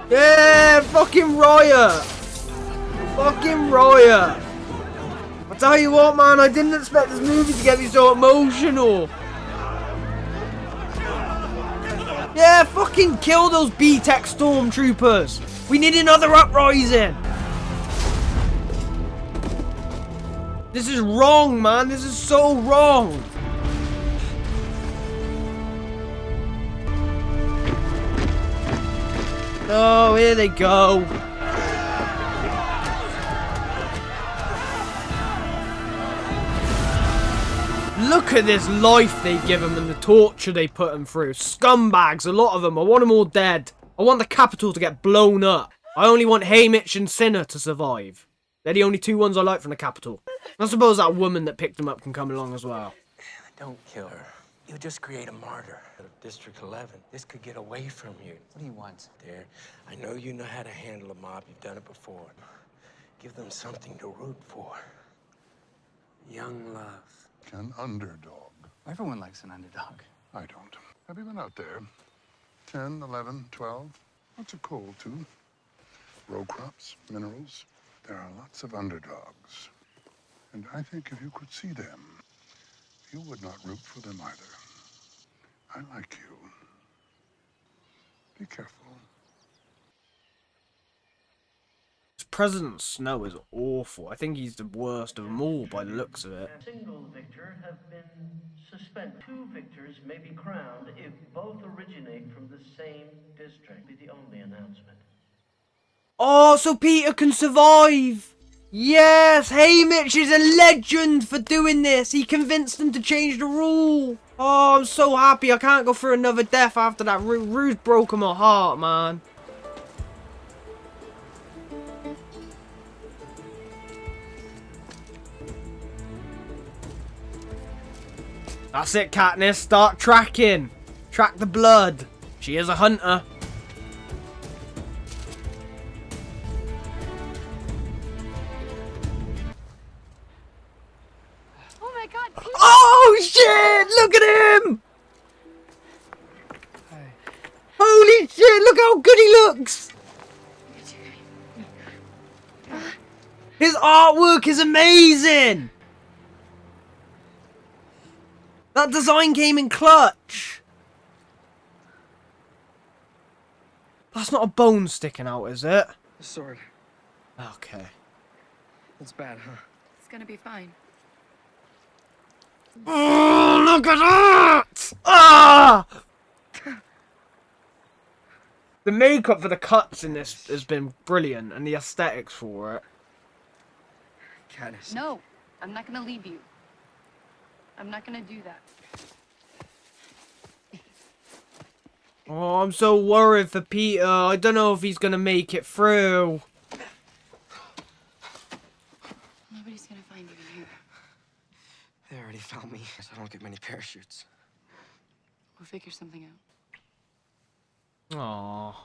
Yeah, fucking riot. Fucking riot. I tell you what, man, I didn't expect this movie to get me so emotional. Yeah, fucking kill those B-Tech stormtroopers. We need another uprising. This is wrong, man. This is so wrong. Oh, here they go. Look at this life they give them and the torture they put them through. Scumbags, a lot of them. I want them all dead. I want the capital to get blown up. I only want Haymitch and Sinner to survive. They're the only two ones I like from the capital. I suppose that woman that picked them up can come along as well. Don't kill her. You just create a martyr out of District 11. This could get away from you. What do you want? There, I know you know how to handle a mob. You've done it before. Give them something to root for. Young love. An underdog. Everyone likes an underdog. I don't. Have you been out there? 10, 11, 12? Lots of coal, too. Row crops, minerals. There are lots of underdogs. And I think if you could see them, you would not root for them either. I like you. Be careful. President Snow is awful. I think he's the worst of them all by the looks of it. A single victor have been suspended. 2 victors may be crowned if both originate from the same district. Be the only announcement. Oh, so Peeta can survive. Yes, Haymitch is a legend for doing this. He convinced them to change the rule. Oh, I'm so happy. I can't go through another death after that. Rue's broken my heart, man. That's it, Katniss. Start tracking. Track the blood. She is a hunter. Oh my God! Oh shit! Look at him! Holy shit! Look how good he looks. His artwork is amazing. That design came in clutch. That's not a bone sticking out, is it? The sword. Okay. It's bad, huh? It's gonna be fine. Oh, look at that! Ah! The makeup for the cuts in this has been brilliant, and the aesthetics for it. Katniss. No, I'm not gonna leave you. I'm not gonna do that. Oh, I'm so worried for Peeta. I don't know if he's gonna make it through. Nobody's gonna find you in here. They already found me, so I don't get many parachutes. We'll figure something out. Aww.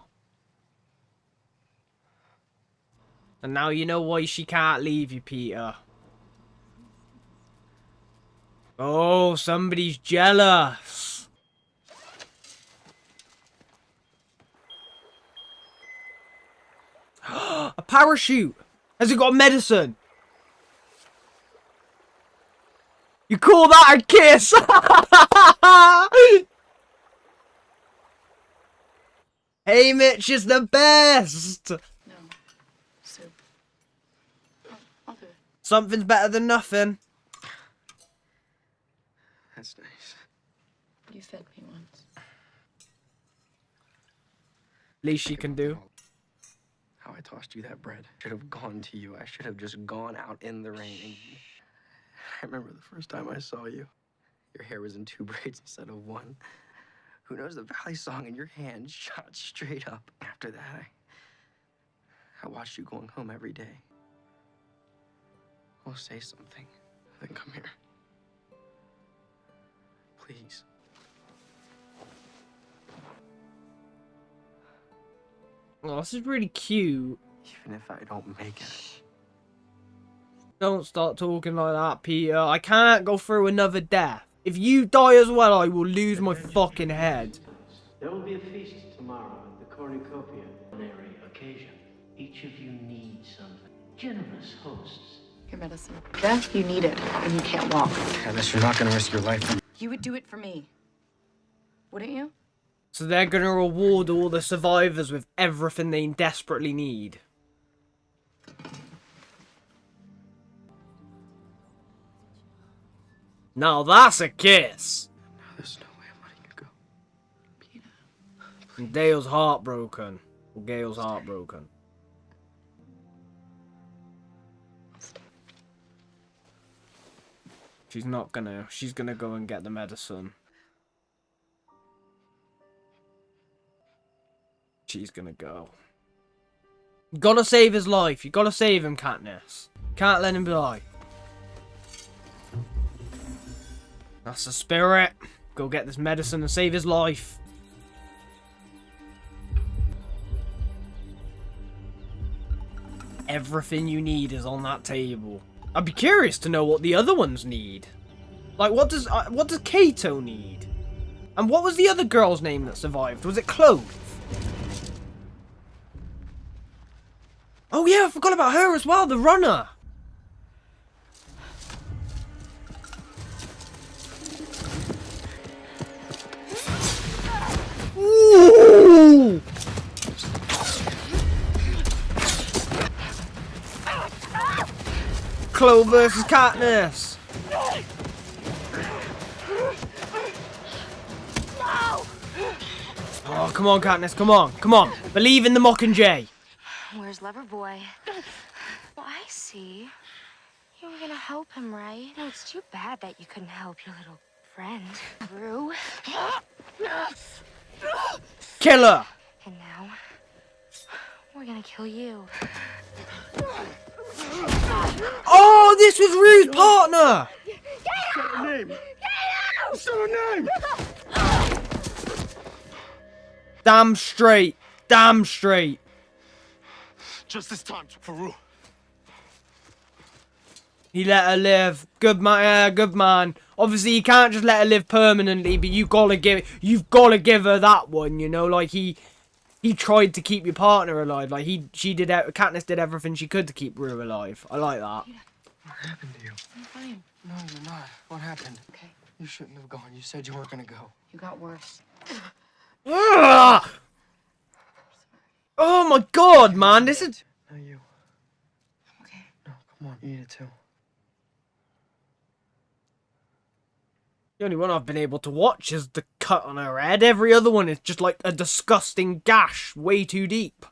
And now you know why she can't leave you, Peeta. Oh, somebody's jealous. A parachute. Has it got medicine? You call that a kiss? Haymitch is the best. No. Soup. I'll do it. Something's better than nothing. That's nice. You fed me once. Least she can do. How I tossed you that bread. Should have gone to you. I should have just gone out in the rain. And I remember the first time I saw you. Your hair was in 2 braids instead of 1. Who knows the Valley song in your hand shot straight up. After that, I watched you going home every day. Well, say something. Then come here. Please. Oh, this is really cute. Even if I don't make it. Don't start talking like that, Peter. I can't go through another death. If you die as well, I will lose my fucking head. There will be a feast tomorrow at the cornucopia. An occasion. Each of you needs something. Generous hosts. Your medicine. Yeah, you need it, and you can't walk. Unless you're not gonna risk your life. You would do it for me, wouldn't you? So they're gonna reward all the survivors with everything they desperately need. Now that's a kiss. There's no way I'm letting you go. And Dale's heartbroken. Gail's heartbroken. She's not gonna. She's gonna go and get the medicine. She's gonna go. You gotta save his life. You gotta save him, Katniss. Can't let him die. That's the spirit. Go get this medicine and save his life. Everything you need is on that table. I'd be curious to know what the other ones need. Like, what does Kato need? And what was the other girl's name that survived? Was it Clove? Oh yeah, I forgot about her as well, the runner. Ooh! Clove versus Katniss. Oh, come on, Katniss, come on, come on. Believe in the Mockingjay. Where's Loverboy? Well, I see. You were gonna help him, right? No, it's too bad that you couldn't help your little friend, Rue. Kill her. And now, we're gonna kill you. Oh, this was Rue's partner. Say her name. Say her name. Damn straight. Damn straight. Just this time for Rue. He let her live. Good man. Yeah, good man. Obviously, you can't just let her live permanently, but you've got to give her that one. You know, like he tried to keep your partner alive. Like Katniss did everything she could to keep Rue alive. I like that. What happened to you? I'm fine. No, you're not. What happened? Okay. You shouldn't have gone. You said you weren't gonna go. You got worse. Ugh! Oh my god, man, this is... No, you. Okay. No, come on, eat it too. The only one I've been able to watch is the cut on her head. Every other one is just like a disgusting gash, way too deep.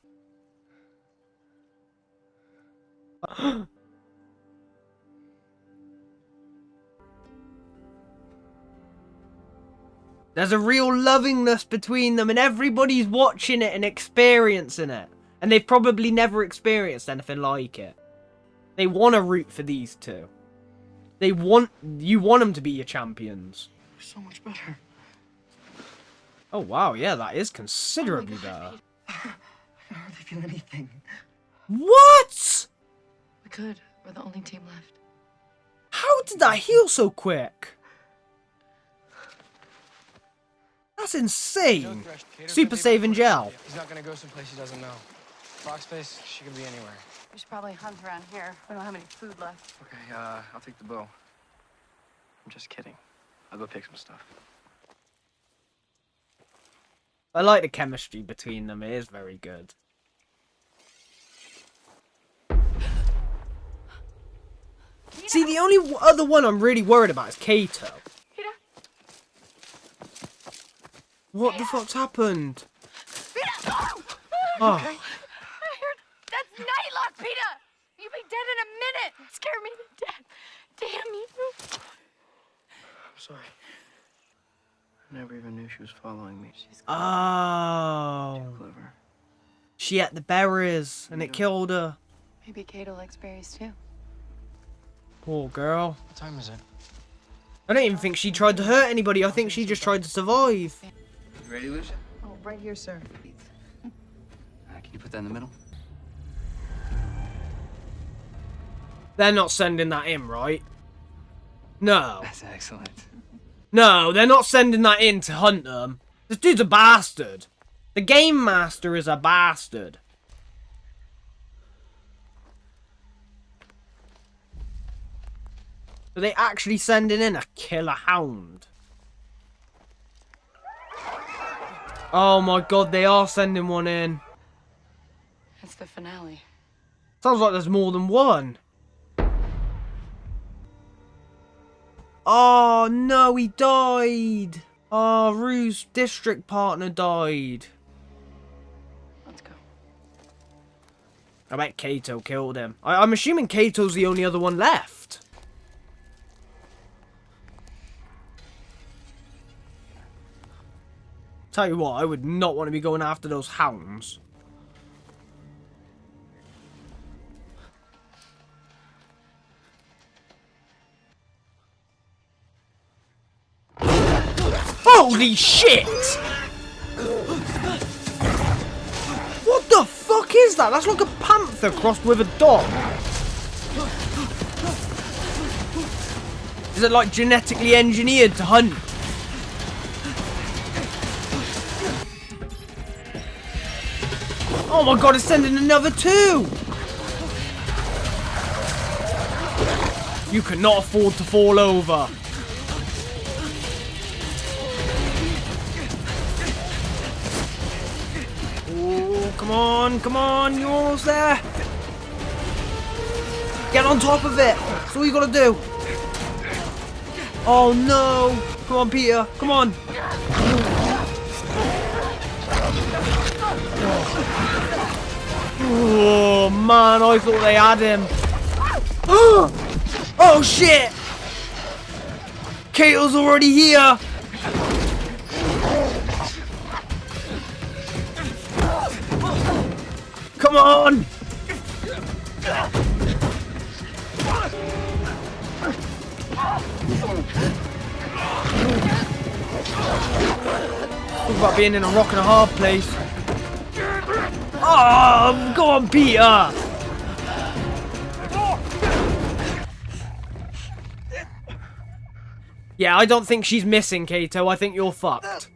There's a real lovingness between them and everybody's watching it and experiencing it. And they've probably never experienced anything like it. They want to root for these two. You want them to be your champions. So much better. Oh wow, yeah, that is considerably better. I can hardly feel anything. What? We could. We're the only team left. How did that heal so quick? That's insane. Super saving gel. He's not gonna go someplace he doesn't know. Box space, she could be anywhere. We should probably hunt around here. We don't have any food left. Okay, I'll take the bow. I'm just kidding. I'll go pick some stuff. I like the chemistry between them. It is very good. See, the only other one I'm really worried about is Kato. What the fuck's happened? Oh. I heard that's Nightlock, Peeta! You'll be dead in a minute! Scare me to death. Damn you. I'm sorry. I never even knew she was following me. She's Oh. too clever. She ate the berries and it killed her. Maybe Kato likes berries too. Poor girl. What time is it? I don't even think she tried to hurt anybody. I think she just tried to survive. You ready, Lucia? Oh, right here, sir. Can you put that in the middle? They're not sending that in, right? No. That's excellent. No, they're not sending that in to hunt them. This dude's a bastard. The game master is a bastard. Are they actually sending in a killer hound? Oh my god, they are sending one in. It's the finale. Sounds like there's more than one. Oh no, he died. Oh, Rue's district partner died. Let's go. I bet Kato killed him. I'm assuming Kato's the only other one left. Tell you what, I would not want to be going after those hounds. Holy shit! What the fuck is that? That's like a panther crossed with a dog. Is it like genetically engineered to hunt? Oh my god, it's sending another two! You cannot afford to fall over. Oh, come on, you're almost there. Get on top of it. That's all you gotta do. Oh no. Come on, Peeta. Come on. Oh man, I thought they had him. Oh shit! Kato's already here. Come on! Talk about being in a rock and a hard place. Oh, go on, Peeta! Yeah, I don't think she's missing, Kato. I think you're fucked.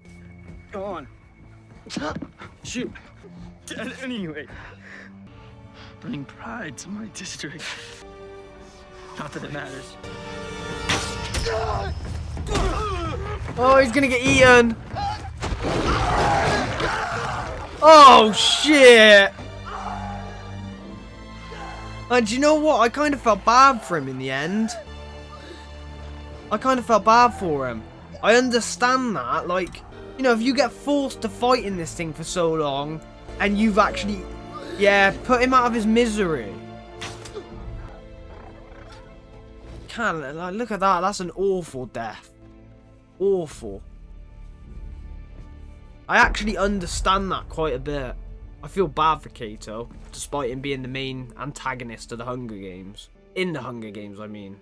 Go on. Shoot. Anyway. Bring pride to my district. Not that it matters. Oh, he's gonna get eaten. Oh, shit. And you know what? I kind of felt bad for him in the end. I kind of felt bad for him. I understand that. Like, you know, if you get forced to fight in this thing for so long, and you've actually, yeah, put him out of his misery. Can't, like, look at that. That's an awful death. Awful. I actually understand that quite a bit. I feel bad for Kato, despite him being the main antagonist of the Hunger Games. In the Hunger Games, I mean.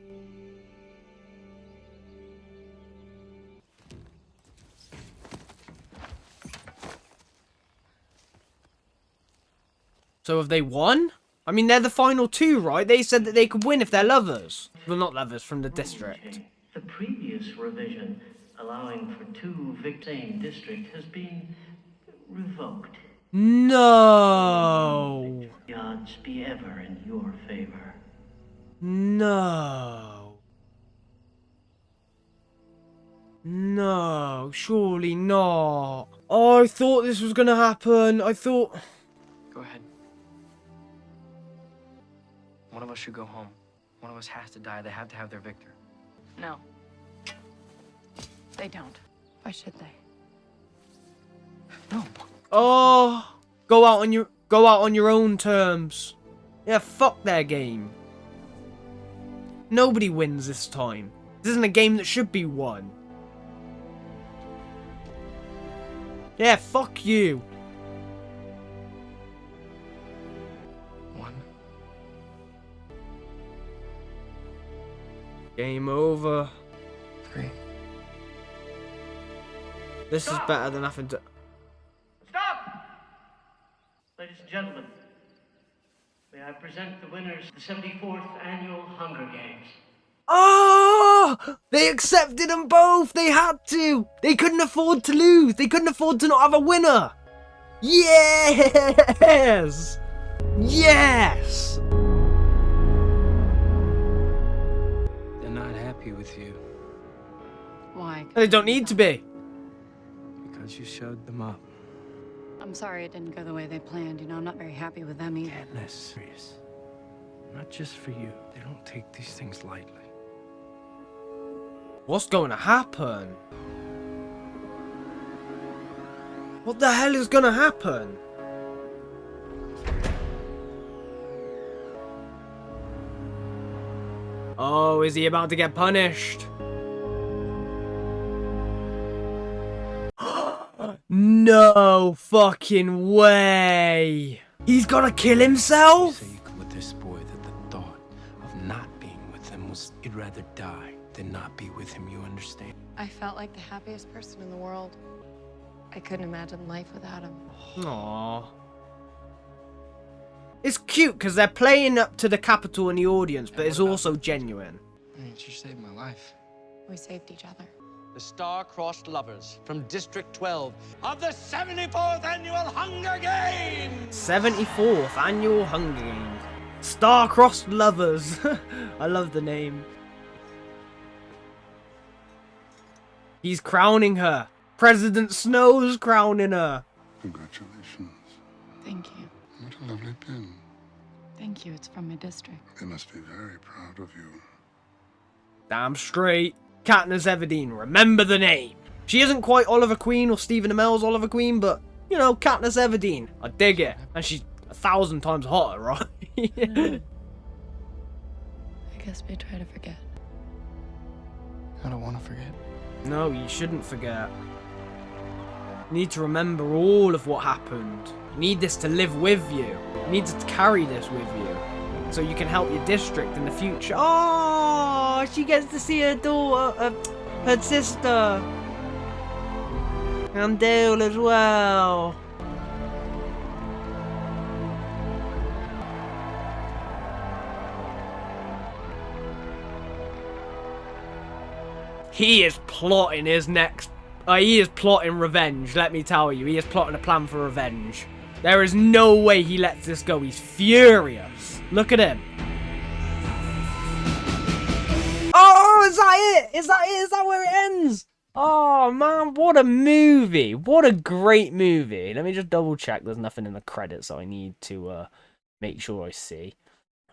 So have they won? I mean, they're the final two, right? They said that they could win if they're lovers. Well, not lovers, from the district. The previous revision, allowing for two same district, has been revoked. No. The odds be ever in your favor. No. No, surely not. Oh, I thought this was gonna happen. I thought... Go ahead. One of us should go home. One of us has to die. They have to have their victor. No. They don't. Why should they? No. Oh, go out on your own terms. Yeah, fuck their game. Nobody wins this time. This isn't a game that should be won. Yeah, fuck you. One. Game over. Agree. This is better than having to... Stop! Ladies and gentlemen, may I present the winners of the 74th Annual Hunger Games. Oh! They accepted them both! They had to! They couldn't afford to lose! They couldn't afford to not have a winner! Yes! Yes! They're not happy with you Why? They don't need to be. because you showed them up. I'm sorry it didn't go the way they planned. You know, I'm not very happy with them either. Katniss, serious. Not just for you. They don't take these things lightly. What's going to happen? What the hell is going to happen? Oh, is he about to get punished? No fucking way! He's gonna kill himself? You say you could with this boy that the thought of not being with him was he'd rather die than not be with him, you understand? I felt like the happiest person in the world. I couldn't imagine life without him. Aww. It's cute because they're playing up to the capital and the audience, but it's also genuine. I mean, she saved my life. We saved each other. The star-crossed lovers from District 12 of the 74th Annual Hunger Games! 74th Annual Hunger Games. Star-crossed lovers. I love the name. He's crowning her. President Snow's crowning her. Congratulations. Thank you. What a lovely pin. Thank you. It's from my district. They must be very proud of you. Damn straight. Katniss Everdeen, remember the name. She isn't quite Oliver Queen or Stephen Amell's Oliver Queen, but, you know, Katniss Everdeen. I dig it. And she's 1,000 times hotter, right? I guess we try to forget. I don't want to forget. No, you shouldn't forget. You need to remember all of what happened. You need this to live with you. You need to carry this with you. So you can help your district in the future. Oh, she gets to see her daughter, her sister. And Dale as well. He is plotting his next... he is plotting revenge, let me tell you. He is plotting a plan for revenge. There is no way he lets this go. He's furious. Look at him. Oh, is that it? Is that it? Is that where it ends? Oh, man, what a movie. What a great movie. Let me just double check. There's nothing in the credits I need to make sure I see.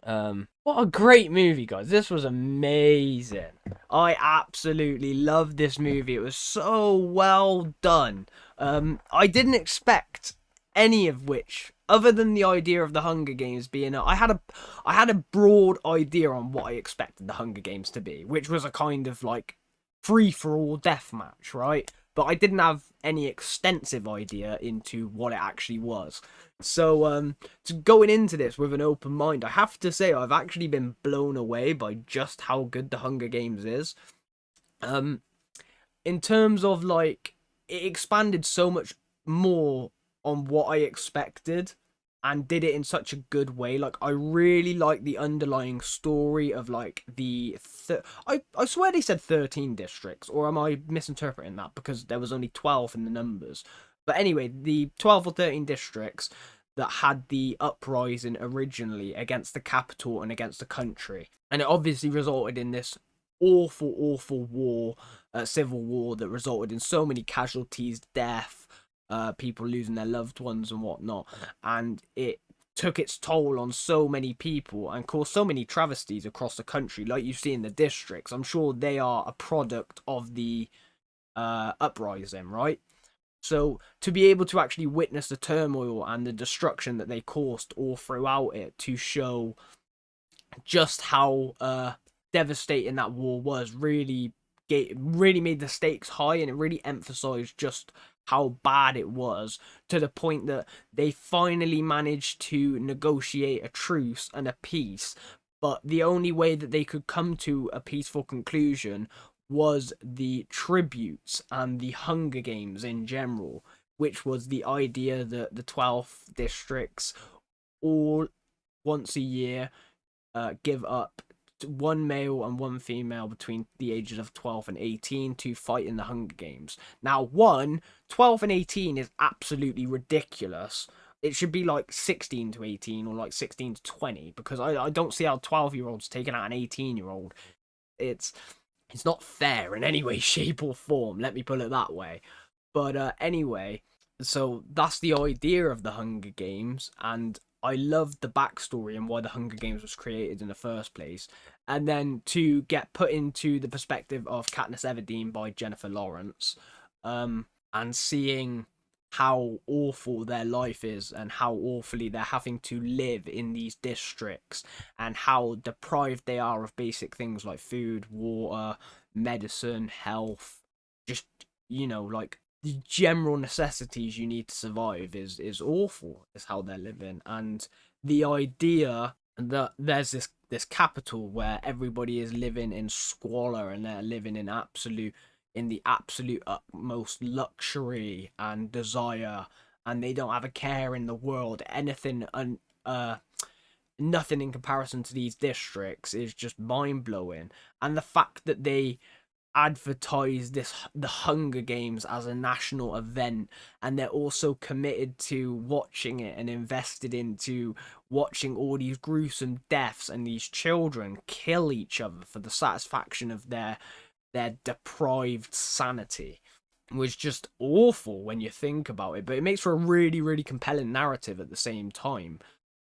What a great movie, guys. This was amazing. I absolutely loved this movie. It was so well done. I didn't expect any of which, other than the idea of the Hunger Games being I had a broad idea on what I expected the Hunger Games to be, which was a kind of like free-for-all deathmatch, right? But I didn't have any extensive idea into what it actually was. So, going into this with an open mind, I have to say I've actually been blown away by just how good the Hunger Games is. In terms of, like, it expanded so much more on what I expected and did it in such a good way. Like, I really like the underlying story of, like, the... I swear they said 13 districts, or am I misinterpreting that? Because there was only 12 in the numbers. But anyway, the 12 or 13 districts that had the uprising originally against the capital and against the country. And it obviously resulted in this awful, awful war, civil war that resulted in so many casualties, death, people losing their loved ones and whatnot. And it took its toll on so many people and caused so many travesties across the country, like you see in the districts. I'm sure they are a product of the uprising, right? So to be able to actually witness the turmoil and the destruction that they caused all throughout it, to show just how devastating that war was, really made the stakes high, and it really emphasized just how bad it was, to the point that they finally managed to negotiate a truce and a peace. But the only way that they could come to a peaceful conclusion was the tributes and the Hunger Games in general, which was the idea that the 12 districts all once a year give up one male and one female between the ages of 12 and 18 to fight in the Hunger Games. Now, 12 and 18 is absolutely ridiculous. It should be like 16 to 18 or like 16 to 20, because I don't see how 12-year-olds taking out an 18-year-old. It's not fair in any way, shape, or form. Let me put it that way. But anyway, so that's the idea of the Hunger Games, and I loved the backstory and why the Hunger Games was created in the first place. And then to get put into the perspective of Katniss Everdeen by Jennifer Lawrence, and seeing how awful their life is and how awfully they're having to live in these districts and how deprived they are of basic things like food, water, medicine, health, just, like the general necessities you need to survive is awful, is how they're living. And the idea that there's this capital where everybody is living in squalor and they're living in the absolute utmost luxury and desire, and they don't have a care in the world, nothing in comparison to these districts, is just mind-blowing. And the fact that they advertise the Hunger Games as a national event, and they're also committed to watching it and invested into watching all these gruesome deaths and these children kill each other for the satisfaction of their deprived sanity, was just awful when you think about it. But it makes for a really, really compelling narrative at the same time,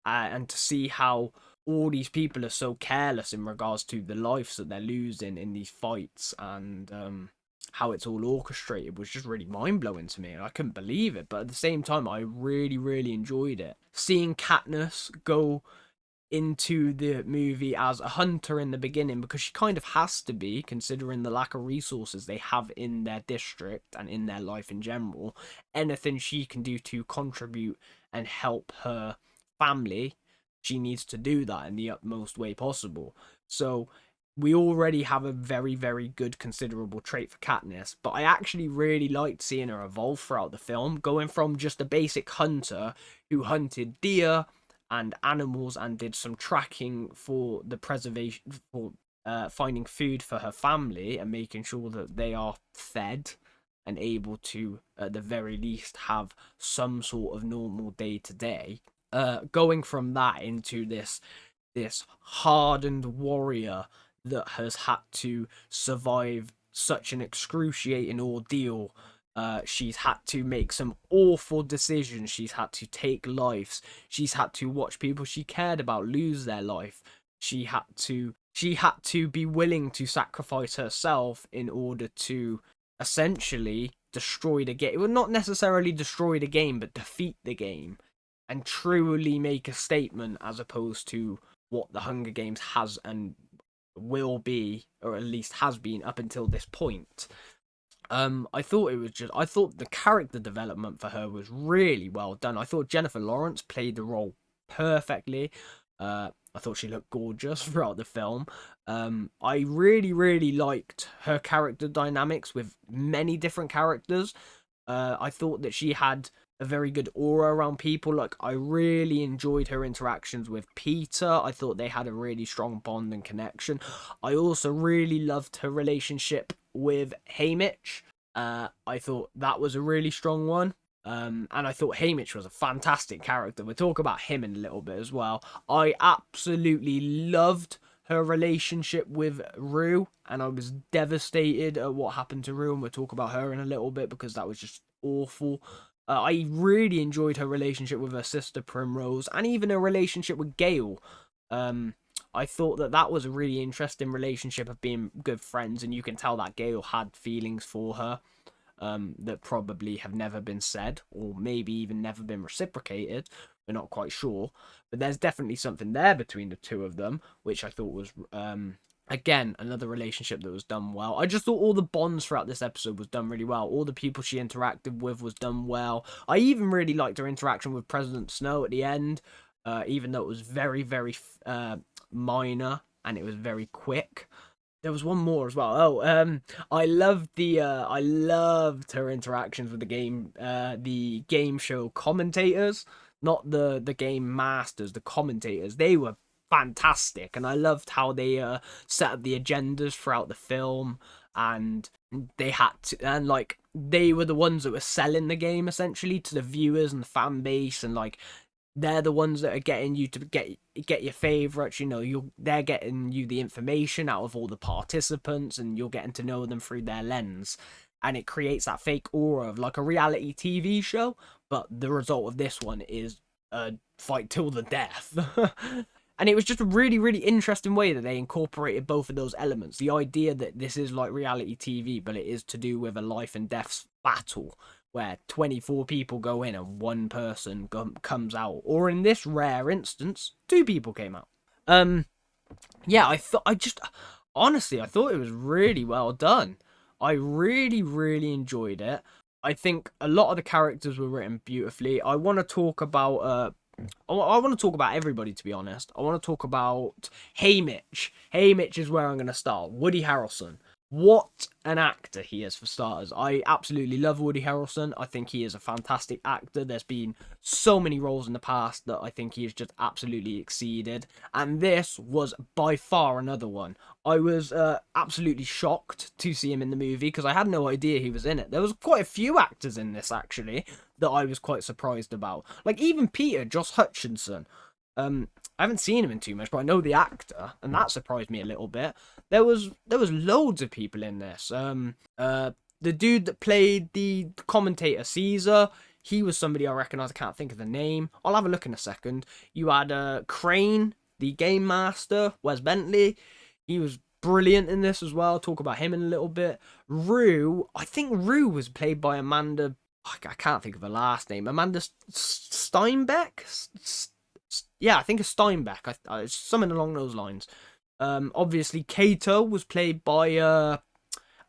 and to see how all these people are so careless in regards to the lives that they're losing in these fights, and how it's all orchestrated, was just really mind-blowing to me, and I couldn't believe it. But at the same time, I really, really enjoyed it. Seeing Katniss go into the movie as a hunter in the beginning, because she kind of has to be, considering the lack of resources they have in their district and in their life in general. Anything she can do to contribute and help her family, she needs to do that in the utmost way possible. So we already have a very, very good considerable trait for Katniss, but I actually really liked seeing her evolve throughout the film, going from just a basic hunter who hunted deer and animals and did some tracking for the preservation, for finding food for her family and making sure that they are fed and able to, at the very least, have some sort of normal day to day. Going from that into this hardened warrior that has had to survive such an excruciating ordeal. She's had to make some awful decisions. She's had to take lives. She's had to watch people she cared about lose their life. She had to be willing to sacrifice herself in order to essentially destroy the game. Well, not necessarily destroy the game, but defeat the game and truly make a statement, as opposed to what the Hunger Games has and will be, or at least has been up until this point. I thought the character development for her was really well done. I thought Jennifer Lawrence played the role perfectly. I thought she looked gorgeous throughout the film. I really, really liked her character dynamics with many different characters. I thought that she had a very good aura around people. Like, I really enjoyed her interactions with Peeta. I thought they had a really strong bond and connection. I also really loved her relationship with Haymitch. I thought that was a really strong one. And I thought Haymitch was a fantastic character. We'll talk about him in a little bit as well. I absolutely loved her relationship with Rue, and I was devastated at what happened to Rue, and we'll talk about her in a little bit because that was just awful. I really enjoyed her relationship with her sister Primrose, and even her relationship with Gale. I thought that was a really interesting relationship of being good friends, and you can tell that Gale had feelings for her that probably have never been said, or maybe even never been reciprocated. We're not quite sure, but there's definitely something there between the two of them, which I thought was again another relationship that was done well. I just thought all the bonds throughout this episode was done really well. All the people she interacted with was done well. I even really liked her interaction with President Snow at the end, even though it was very, very minor and it was very quick. there was one more as well. Oh, I loved her interactions with the game show commentators, not the game masters, the commentators. They were fantastic, and I loved how they set up the agendas throughout the film, and they had to, and like they were the ones that were selling the game essentially to the viewers and the fan base, and like they're the ones that are getting you to get your favorites. You know, they're getting you the information out of all the participants, and you're getting to know them through their lens, and it creates that fake aura of like a reality TV show. But the result of this one is a fight till the death. And it was just a really, really interesting way that they incorporated both of those elements. The idea that this is like reality TV, but it is to do with a life and death battle where 24 people go in and one person comes out. Or in this rare instance, 2 people came out. Yeah, honestly, I thought it was really well done. I really, really enjoyed it. I think a lot of the characters were written beautifully. I want to talk about I want to talk about everybody, to be honest. I want to talk about Haymitch. Haymitch is where I'm going to start. Woody Harrelson. What an actor he is, for starters. I absolutely love Woody Harrelson. I think he is a fantastic actor. There's been so many roles in the past that I think he has just absolutely exceeded. And this was by far another one. I was absolutely shocked to see him in the movie because I had no idea he was in it. There was quite a few actors in this, actually, that I was quite surprised about. Like, even Peeta, Josh Hutcherson. I haven't seen him in too much, but I know the actor, and that surprised me a little bit. There was loads of people in this. The dude that played the commentator, Caesar, he was somebody I recognise. I can't think of the name. I'll have a look in a second. You had Crane, the game master, Wes Bentley. He was brilliant in this as well. I'll talk about him in a little bit. Rue, I think Rue was played by Amanda. I can't think of her last name. Amanda Steinbeck. Yeah, I think it's Steinbeck. It's something along those lines. Obviously, Kato was played by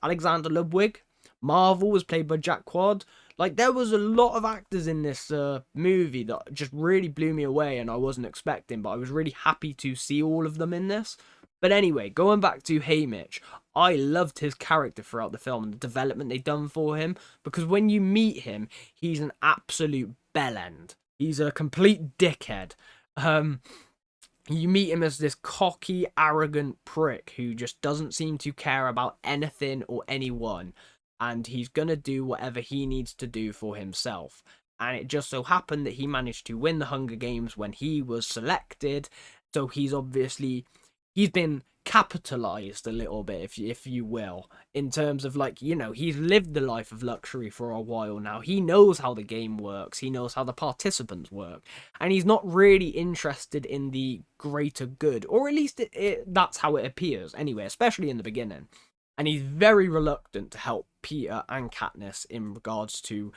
Alexander Ludwig. Marvel was played by Jack Quad. Like, there was a lot of actors in this movie that just really blew me away, and I wasn't expecting, but I was really happy to see all of them in this. But anyway, going back to Haymitch, I loved his character throughout the film and the development they done for him, because when you meet him, he's an absolute bellend. He's a complete dickhead. You meet him as this cocky, arrogant prick who just doesn't seem to care about anything or anyone, and he's gonna do whatever he needs to do for himself. And it just so happened that he managed to win the Hunger Games when he was selected, so he's been capitalized a little bit, if you will, in terms of, like, you know, he's lived the life of luxury for a while now. He knows how the game works. He knows how the participants work, and he's not really interested in the greater good, or at least that's how it appears anyway, especially in the beginning. And he's very reluctant to help Peeta and Katniss in regards to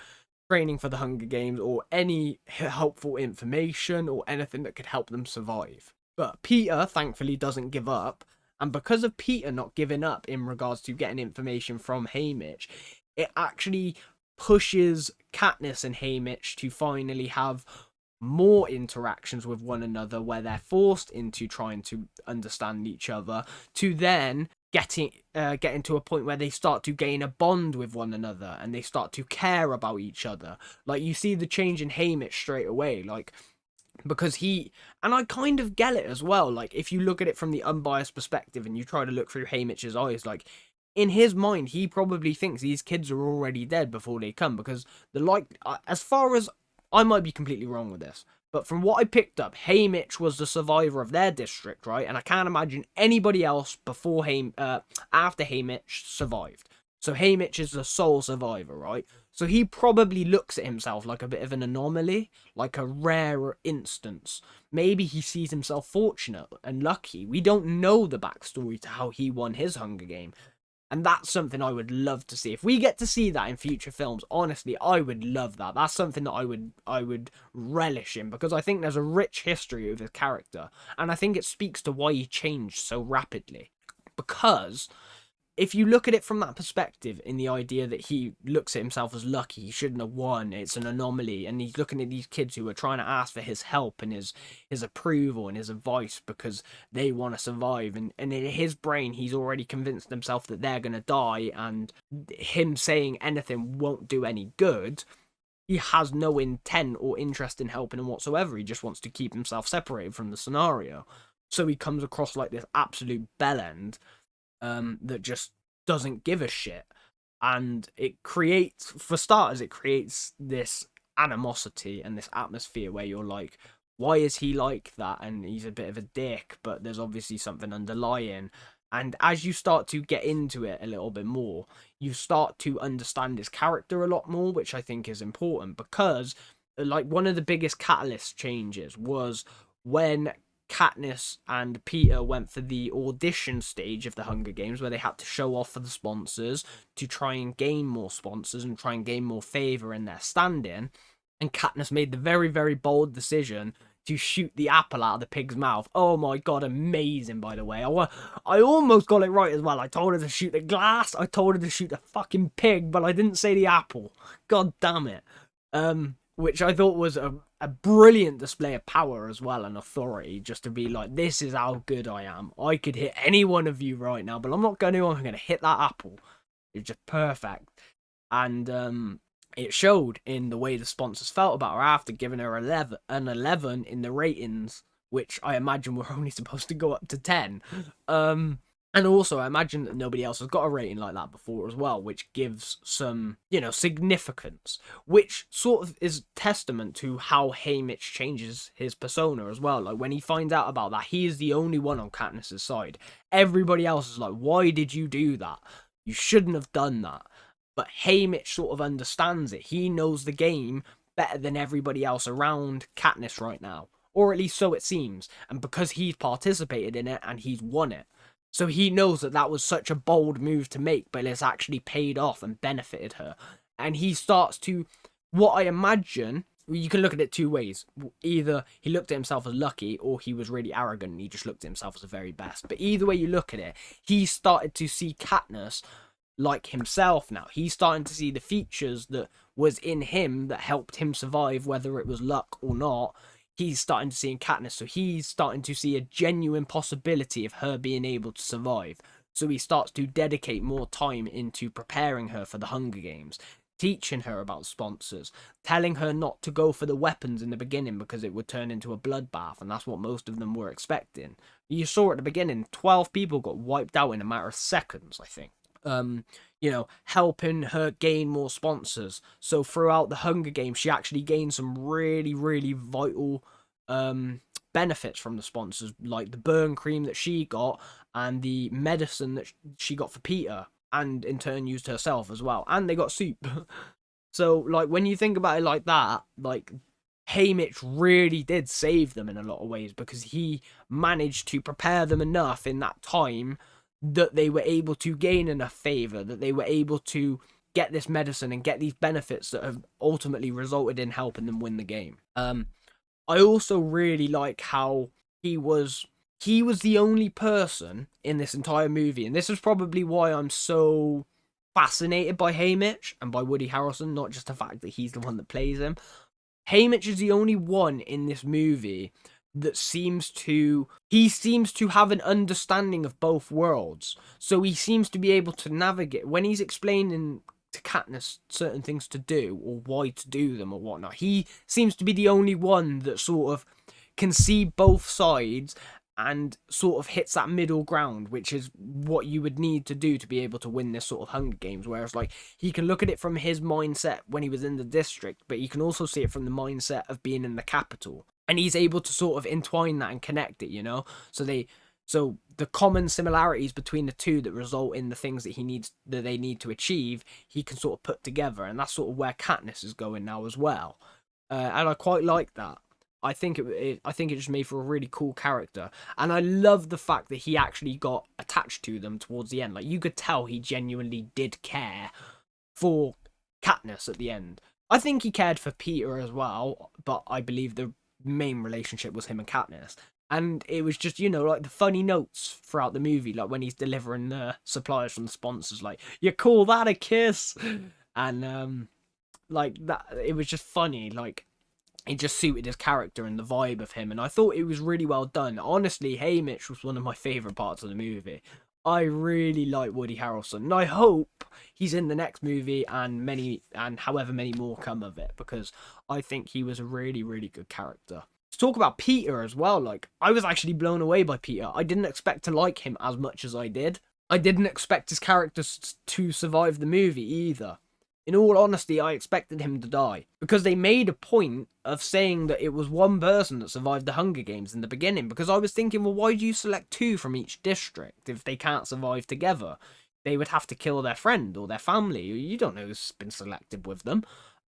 training for the Hunger Games or any helpful information or anything that could help them survive. But Peeta, thankfully, doesn't give up. And because of Peeta not giving up in regards to getting information from Haymitch, it actually pushes Katniss and Haymitch to finally have more interactions with one another, where they're forced into trying to understand each other, to then getting to a point where they start to gain a bond with one another and they start to care about each other. Like, you see the change in Haymitch straight away, like, because and I kind of get it as well. Like, if you look at it from the unbiased perspective and you try to look through Haymitch's eyes, like, in his mind, he probably thinks these kids are already dead before they come, because as far as, I might be completely wrong with this, but from what I picked up, Haymitch was the survivor of their district, right? And I can't imagine anybody else after Haymitch survived. So Haymitch is the sole survivor, right? So he probably looks at himself like a bit of an anomaly, like a rare instance. Maybe he sees himself fortunate and lucky. We don't know the backstory to how he won his Hunger Game. And that's something I would love to see. If we get to see that in future films, honestly, I would love that. That's something that I would relish in, because I think there's a rich history of his character. And I think it speaks to why he changed so rapidly. Because if you look at it from that perspective, in the idea that he looks at himself as lucky, he shouldn't have won, it's an anomaly, and he's looking at these kids who are trying to ask for his help and his approval and his advice because they want to survive, and in his brain he's already convinced himself that they're going to die, and him saying anything won't do any good. He has no intent or interest in helping him whatsoever. He just wants to keep himself separated from the scenario. So he comes across like this absolute bellend that just doesn't give a shit. And it creates, for starters, it creates this animosity and this atmosphere where you're like, why is he like that? And he's a bit of a dick, but there's obviously something underlying. And as you start to get into it a little bit more, you start to understand his character a lot more, which I think is important, because like one of the biggest catalyst changes was when Katniss and Peeta went for the audition stage of the Hunger Games, where they had to show off for the sponsors to try and gain more sponsors and try and gain more favour in their standing. And Katniss made the very, very bold decision to shoot the apple out of the pig's mouth. Oh my god, amazing, by the way. I almost got it right as well. I told her to shoot the glass, I told her to shoot the fucking pig, but I didn't say the apple. God damn it. Which I thought was a brilliant display of power as well, and authority, just to be like, this is how good I am. I could hit any one of you right now, but I'm not going to. I'm going to hit that apple. It's just perfect. And it showed in the way the sponsors felt about her after giving her an 11 in the ratings, which I imagine were only supposed to go up to 10. And also, I imagine that nobody else has got a rating like that before as well, which gives some, significance, which sort of is testament to how Haymitch changes his persona as well. Like, when he finds out about that, he is the only one on Katniss's side. Everybody else is like, why did you do that? You shouldn't have done that. But Haymitch sort of understands it. He knows the game better than everybody else around Katniss right now. Or at least so it seems. And because he's participated in it and he's won it. So he knows that that was such a bold move to make, but it's actually paid off and benefited her. And he starts to, what I imagine, you can look at it two ways. Either he looked at himself as lucky, or he was really arrogant and he just looked at himself as the very best. But either way you look at it, he started to see Katniss like himself now. He's starting to see the features that was in him that helped him survive, whether it was luck or not. He's starting to see in Katniss, so he's starting to see a genuine possibility of her being able to survive. So he starts to dedicate more time into preparing her for the Hunger Games, teaching her about sponsors, telling her not to go for the weapons in the beginning because it would turn into a bloodbath, and that's what most of them were expecting. You saw at the beginning, 12 people got wiped out in a matter of seconds, I think. Helping her gain more sponsors. So throughout the Hunger Games, she actually gained some really, really vital benefits from the sponsors, like the burn cream that she got and the medicine that she got for Peeta, and in turn used herself as well. And they got soup. So, like, when you think about it like that, like, Haymitch really did save them in a lot of ways, because he managed to prepare them enough in that time that they were able to gain enough favor, that they were able to get this medicine and get these benefits that have ultimately resulted in helping them win the game. I also really like how he was the only person in this entire movie, and this is probably why I'm so fascinated by Haymitch and by Woody Harrelson, not just the fact that he's the one that plays him. Haymitch is the only one in this movie that seems to have an understanding of both worlds. So he seems to be able to navigate when he's explaining to Katniss certain things to do or why to do them or whatnot. He seems to be the only one that sort of can see both sides and sort of hits that middle ground, which is what you would need to do to be able to win this sort of Hunger Games. Whereas, like, he can look at it from his mindset when he was in the district, but he can also see it from the mindset of being in the capital. And he's able to sort of entwine that and connect it, So the common similarities between the two that result in the things that they need to achieve, he can sort of put together, and that's sort of where Katniss is going now as well. And I quite like that. I think it just made for a really cool character, and I love the fact that he actually got attached to them towards the end. Like, you could tell he genuinely did care for Katniss at the end. I think he cared for Peeta as well, but I believe the main relationship was him and Katniss. And it was just, you know, like the funny notes throughout the movie, like when he's delivering the supplies from the sponsors, like, you call that a kiss? And like that, it was just funny. Like, it just suited his character and the vibe of him, and I thought it was really well done. Honestly, Haymitch was one of my favourite parts of the movie. I really like Woody Harrelson, and I hope he's in the next movie and however many more come of it, because I think he was a really, really good character. To talk about Peeta as well, like, I was actually blown away by Peeta. I didn't expect to like him as much as I did. I didn't expect his character to survive the movie either. In all honesty, I expected him to die, because they made a point of saying that it was one person that survived the Hunger Games in the beginning, because I was thinking, well, why do you select 2 from each district if they can't survive together? They would have to kill their friend or their family. You don't know who's been selected with them.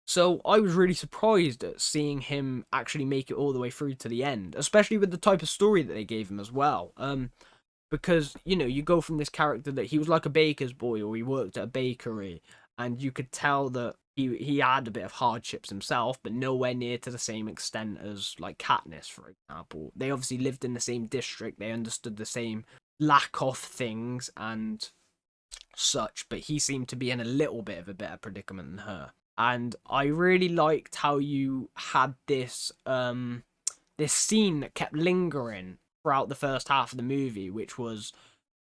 So I was really surprised at seeing him actually make it all the way through to the end, especially with the type of story that they gave him as well. Because, you know, you go from this character that he was like a baker's boy, or he worked at a bakery, and you could tell that he had a bit of hardships himself, but nowhere near to the same extent as, like, Katniss, for example. They obviously lived in the same district, they understood the same lack of things and such, but he seemed to be in a little bit of a better predicament than her. And I really liked how you had this this scene that kept lingering throughout the first half of the movie, which was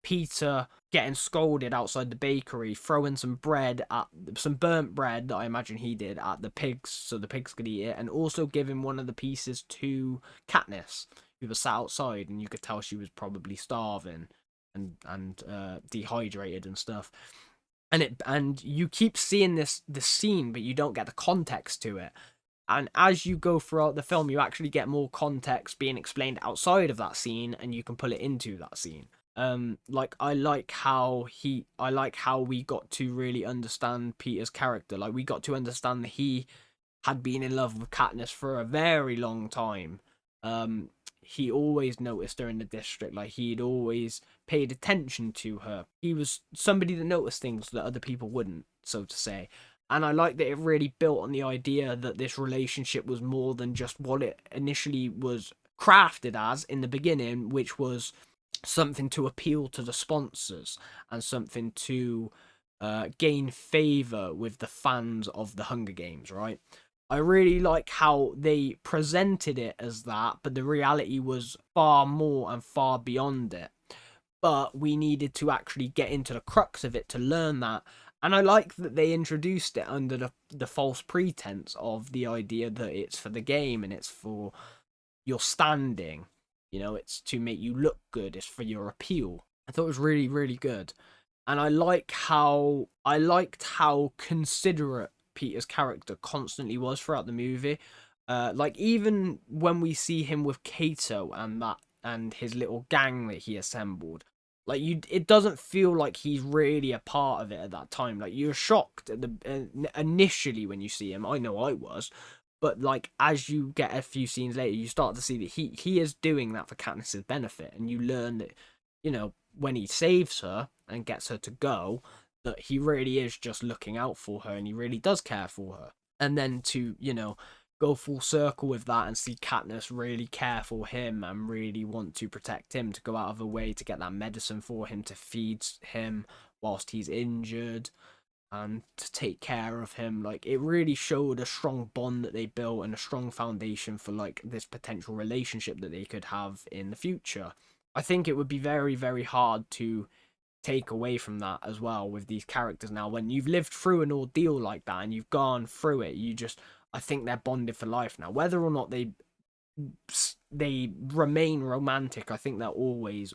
Peeta getting scolded outside the bakery, throwing some burnt bread that I imagine he did at the pigs so the pigs could eat it, and also giving one of the pieces to Katniss, who was sat outside, and you could tell she was probably starving and dehydrated and stuff. And you keep seeing this scene, but you don't get the context to it. And as you go throughout the film, you actually get more context being explained outside of that scene, and you can pull it into that scene. Like, I like how we got to really understand Peeta's character. Like, we got to understand that he had been in love with Katniss for a very long time. He always noticed her in the district. Like, he'd always paid attention to her. He was somebody that noticed things that other people wouldn't, so to say. And I like that it really built on the idea that this relationship was more than just what it initially was crafted as in the beginning, which was something to appeal to the sponsors and something to gain favour with the fans of the Hunger Games, right? I really like how they presented it as that, but the reality was far more and far beyond it. But we needed to actually get into the crux of it to learn that. And I like that they introduced it under the false pretense of the idea that it's for the game and it's for your standing. You know, it's to make you look good. It's for your appeal. I thought it was really, really good. And I liked how considerate Peeta's character constantly was throughout the movie. Like, even when we see him with Kato and his little gang that he assembled, like, it doesn't feel like he's really a part of it at that time. Like, you're shocked at initially when you see him. I know I was. But, like, as you get a few scenes later, you start to see that he is doing that for Katniss's benefit. And you learn that, you know, when he saves her and gets her to go, that he really is just looking out for her and he really does care for her. And then to, you know, go full circle with that and see Katniss really care for him and really want to protect him, to go out of her way to get that medicine for him, to feed him whilst he's injured, and to take care of him. Like, it really showed a strong bond that they built and a strong foundation for, like, this potential relationship that they could have in the future. I think it would be very, very hard to take away from that as well with these characters now. When you've lived through an ordeal like that and you've gone through it, I think they're bonded for life now. Whether or not they remain romantic, I think they'll always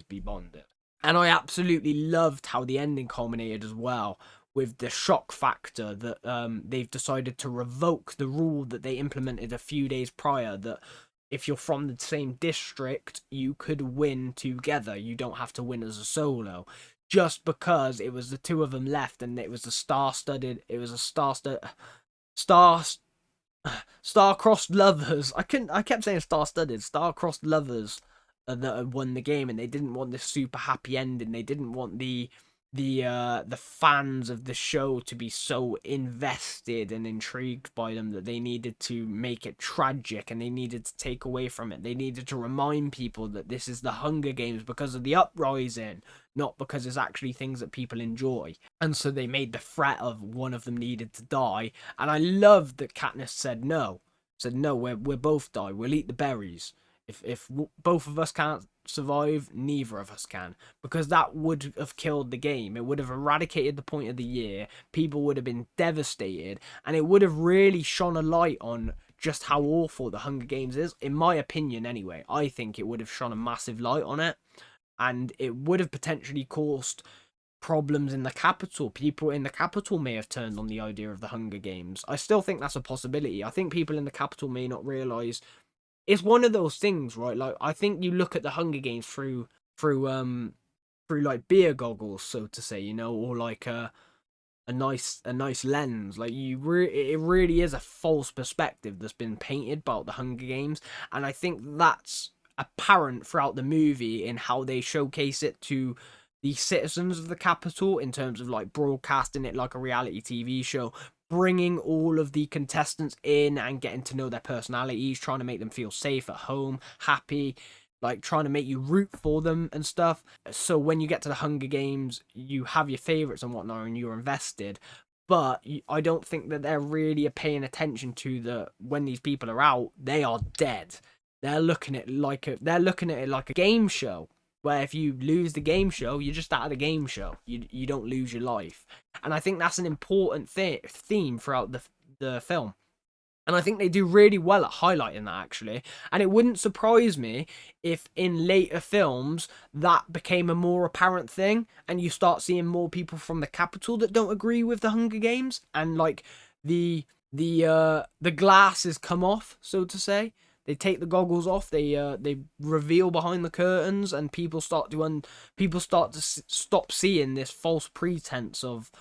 be bonded. And I absolutely loved how the ending culminated as well, with the shock factor that they've decided to revoke the rule that they implemented a few days prior, that if you're from the same district, you could win together. You don't have to win as a solo. Just because it was the two of them left and it was star-crossed lovers. I kept saying star-studded, star-crossed lovers that had won the game, and they didn't want this super happy ending. They didn't want the the fans of the show to be so invested and intrigued by them that they needed to make it tragic, and they needed to take away from it. They needed to remind people that this is the Hunger Games because of the uprising, not because it's actually things that people enjoy. And so they made the threat of one of them needed to die. And I love that Katniss said no. Said no, we're both die. We'll eat the berries. If both of us can't survive, neither of us can, because that would have killed the game. It would have eradicated the point of the year. People would have been devastated, and it would have really shone a light on just how awful the Hunger Games is, in my opinion anyway. I think it would have shone a massive light on it, and it would have potentially caused problems in the capital. People in the capital may have turned on the idea of the Hunger Games. I still think that's a possibility. I think people in the capital may not realize. It's one of those things, right? Like, I think you look at the Hunger Games through like beer goggles, so to say, you know, or like a nice lens. Like, it really is a false perspective that's been painted about the Hunger Games, and I think that's apparent throughout the movie in how they showcase it to the citizens of the capital, in terms of like broadcasting it like a reality TV show, bringing all of the contestants in and getting to know their personalities, trying to make them feel safe at home, happy, like trying to make you root for them and stuff. So when you get to the Hunger Games, you have your favorites and whatnot, and you're invested. But I don't think that they're really paying attention to when these people are out, they are dead. They're looking at it like a game show, where if you lose the game show, you're just out of the game show. You don't lose your life. And I think that's an important theme throughout the film. And I think they do really well at highlighting that, actually. And it wouldn't surprise me if in later films that became a more apparent thing, and you start seeing more people from the capital that don't agree with the Hunger Games, and like the glasses come off, so to say. They take the goggles off. They reveal behind the curtains, and people start to stop seeing this false pretense of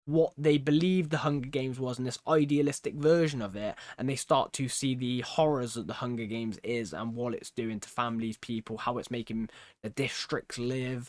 what they believed the Hunger Games was, and this idealistic version of it, and they start to see the horrors that the Hunger Games is and what it's doing to families, people, how it's making the districts live.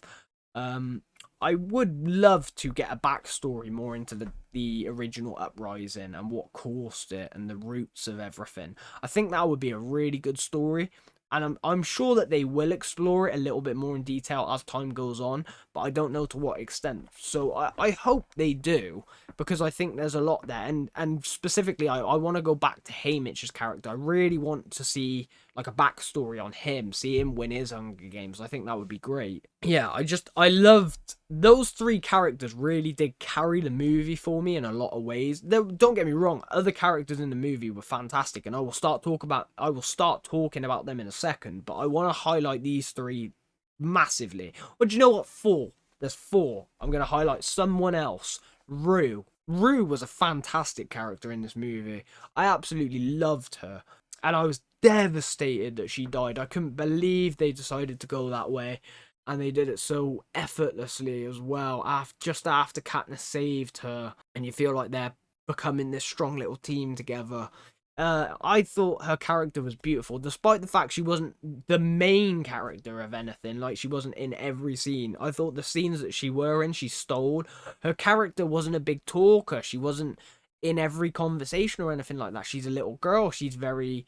I would love to get a backstory more into the original uprising and what caused it and the roots of everything. I think that would be a really good story, and I'm sure that they will explore it a little bit more in detail as time goes on, but I don't know to what extent. So I hope they do, because I think there's a lot there, and specifically I want to go back to Haymitch's character. I really want to see like a backstory on him, see him win his Hunger Games. I think that would be great. Yeah, I loved those three characters. Really did carry the movie for me in a lot of ways. Don't get me wrong, other characters in the movie were fantastic, and I will start talking about them in a second, but I want to highlight these three massively. But do you know what? There's four. I'm going to highlight someone else. Rue was a fantastic character in this movie. I absolutely loved her, and I was devastated that she died. I couldn't believe they decided to go that way, and they did it so effortlessly as well. Just after Katniss saved her, and you feel like they're becoming this strong little team together. I thought her character was beautiful, despite the fact she wasn't the main character of anything. Like, she wasn't in every scene. I thought the scenes that she were in, she stole. Her character wasn't a big talker. She wasn't in every conversation or anything like that. She's a little girl. She's very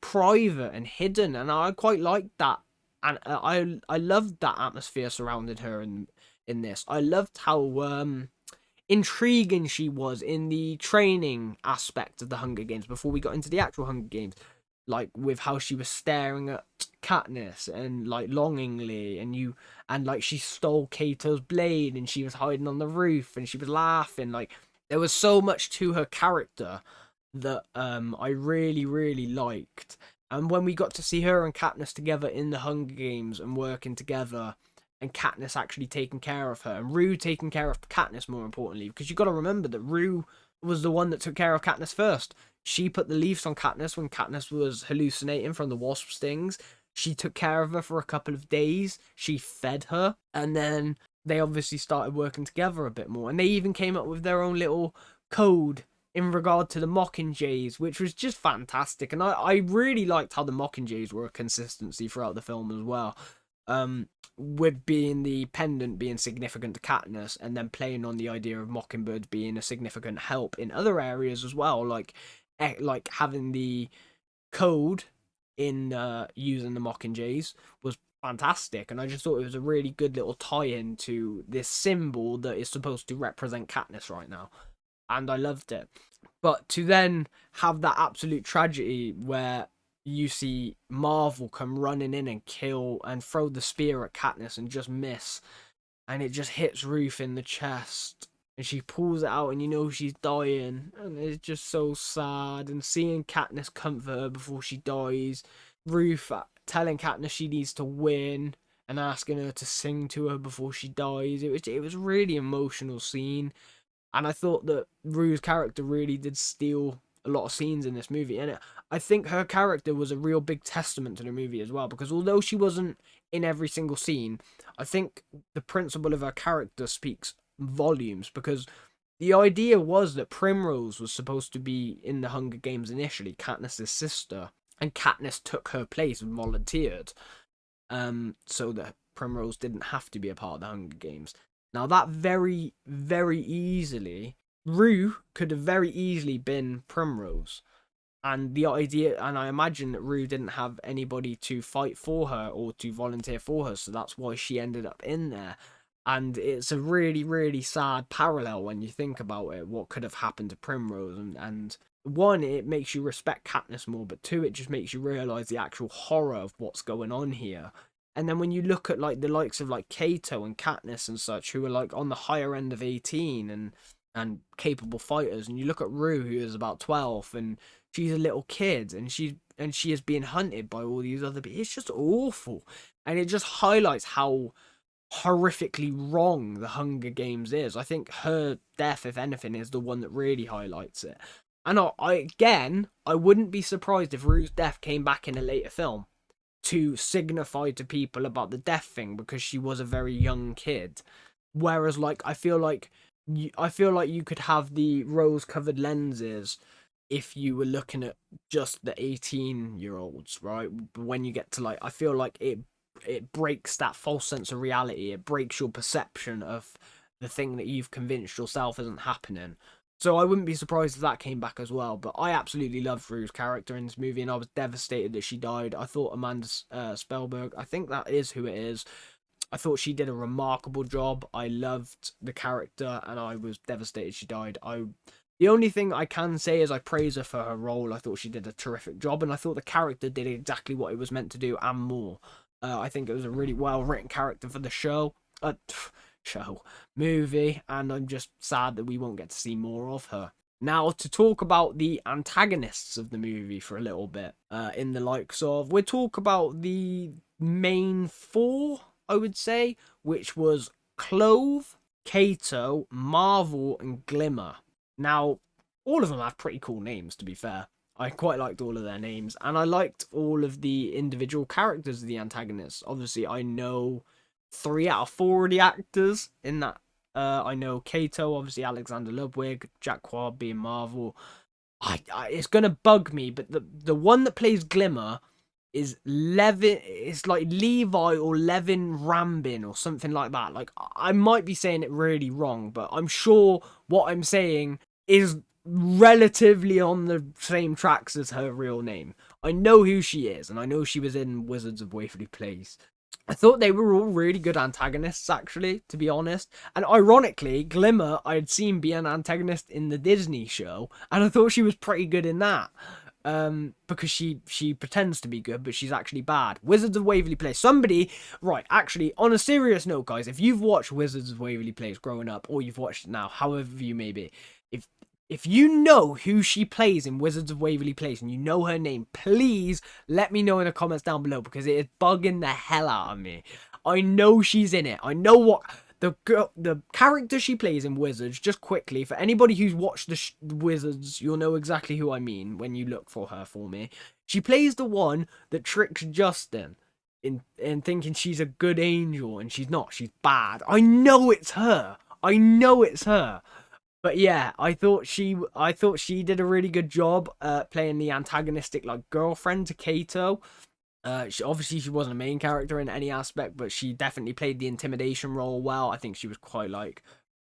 private and hidden, and I quite liked that. And I loved that atmosphere surrounding her in this. I loved how intriguing she was in the training aspect of the Hunger Games before we got into the actual Hunger Games, like with how she was staring at Katniss and like longingly, and like she stole Cato's blade and she was hiding on the roof and she was laughing. Like, there was so much to her character that I really liked. And when we got to see her and Katniss together in the Hunger Games and working together, and Katniss actually taking care of her, and Rue taking care of Katniss, more importantly, because you got to remember that Rue was the one that took care of Katniss first. She put the leaves on Katniss when Katniss was hallucinating from the wasp stings. She took care of her for a couple of days. She fed her, and then they obviously started working together a bit more, and they even came up with their own little code in regard to the Mockingjays, which was just fantastic. And I really liked how the Mockingjays were a consistency throughout the film as well. with being the pendant being significant to Katniss, and then playing on the idea of Mockingbird being a significant help in other areas as well, like having the code in using the Mockingjays was fantastic, and I just thought it was a really good little tie-in to this symbol that is supposed to represent Katniss right now, and I loved it. But to then have that absolute tragedy where you see Marvel come running in and kill and throw the spear at Katniss and just miss, and it just hits Ruth in the chest, and she pulls it out, and you know she's dying, and it's just so sad. And seeing Katniss comfort her before she dies, Ruth telling Katniss she needs to win and asking her to sing to her before she dies. It was a really emotional scene, and I thought that Rue's character really did steal a lot of scenes in this movie, and I think her character was a real big testament to the movie as well, because although she wasn't in every single scene, I think the principle of her character speaks volumes, because the idea was that Primrose was supposed to be in the Hunger Games initially, Katniss' sister, and Katniss took her place and volunteered, so that Primrose didn't have to be a part of the Hunger Games. Now that very, very easily, Rue could have very easily been Primrose. And the idea, and I imagine that Rue didn't have anybody to fight for her or to volunteer for her, so that's why she ended up in there. And it's a really, really sad parallel when you think about it, what could have happened to Primrose. And one, it makes you respect Katniss more, but two, it just makes you realise the actual horror of what's going on here. And then when you look at like the likes of like Kato and Katniss and such, who are like on the higher end of 18 and capable fighters, and you look at Rue, who is about 12, and she's a little kid, and she is being hunted by all these other people. It's just awful, and it just highlights how horrifically wrong the Hunger Games is. I think her death, if anything, is the one that really highlights it. And I wouldn't be surprised if Rue's death came back in a later film to signify to people about the death thing, because she was a very young kid. Whereas, like, I feel like you could have the rose-covered lenses if you were looking at just the 18-year-olds, right? But when you get to, like, I feel like it breaks that false sense of reality. It breaks your perception of the thing that you've convinced yourself isn't happening. So I wouldn't be surprised if that came back as well. But I absolutely loved Rue's character in this movie, and I was devastated that she died. I thought Amanda Spellberg, I think that is who it is, I thought she did a remarkable job. I loved the character, and I was devastated she died. The only thing I can say is I praise her for her role. I thought she did a terrific job, and I thought the character did exactly what it was meant to do and more. I think it was a really well-written character for the movie, and I'm just sad that we won't get to see more of her. Now, to talk about the antagonists of the movie for a little bit, in the likes of, we'll talk about the main four, I would say, which was Clove, Kato, Marvel, and Glimmer. Now, all of them have pretty cool names, to be fair. I quite liked all of their names, and I liked all of the individual characters of the antagonists. Obviously, I know 3 out of 4 of the actors in that. I know Kato, obviously Alexander Ludwig, Jack Quaid being Marvel. It's gonna bug me, but the one that plays Glimmer is Levin. It's like Levi or Levin Rambin or something like that. Like, I might be saying it really wrong, but I'm sure what I'm saying is relatively on the same tracks as her real name. I know who she is, and I know she was in Wizards of Waverly Place. I thought they were all really good antagonists, actually, to be honest. And ironically, Glimmer, I had seen be an antagonist in the Disney show, and I thought she was pretty good in that. Because she pretends to be good, but she's actually bad. Wizards of Waverly Place. Right, actually, on a serious note, guys, if you've watched Wizards of Waverly Place growing up, or you've watched it now, however you may be, if you know who she plays in Wizards of Waverly Place and you know her name, please let me know in the comments down below, because it is bugging the hell out of me. I know she's in it. I know what the character she plays in Wizards. Just quickly, for anybody who's watched the Wizards, you'll know exactly who I mean when you look for her for me. She plays the one that tricks Justin in thinking she's a good angel, and she's not. She's bad. I know it's her. But yeah, I thought she did a really good job playing the antagonistic, like, girlfriend to Kato. Obviously she wasn't a main character in any aspect, but she definitely played the intimidation role well. I think she was quite like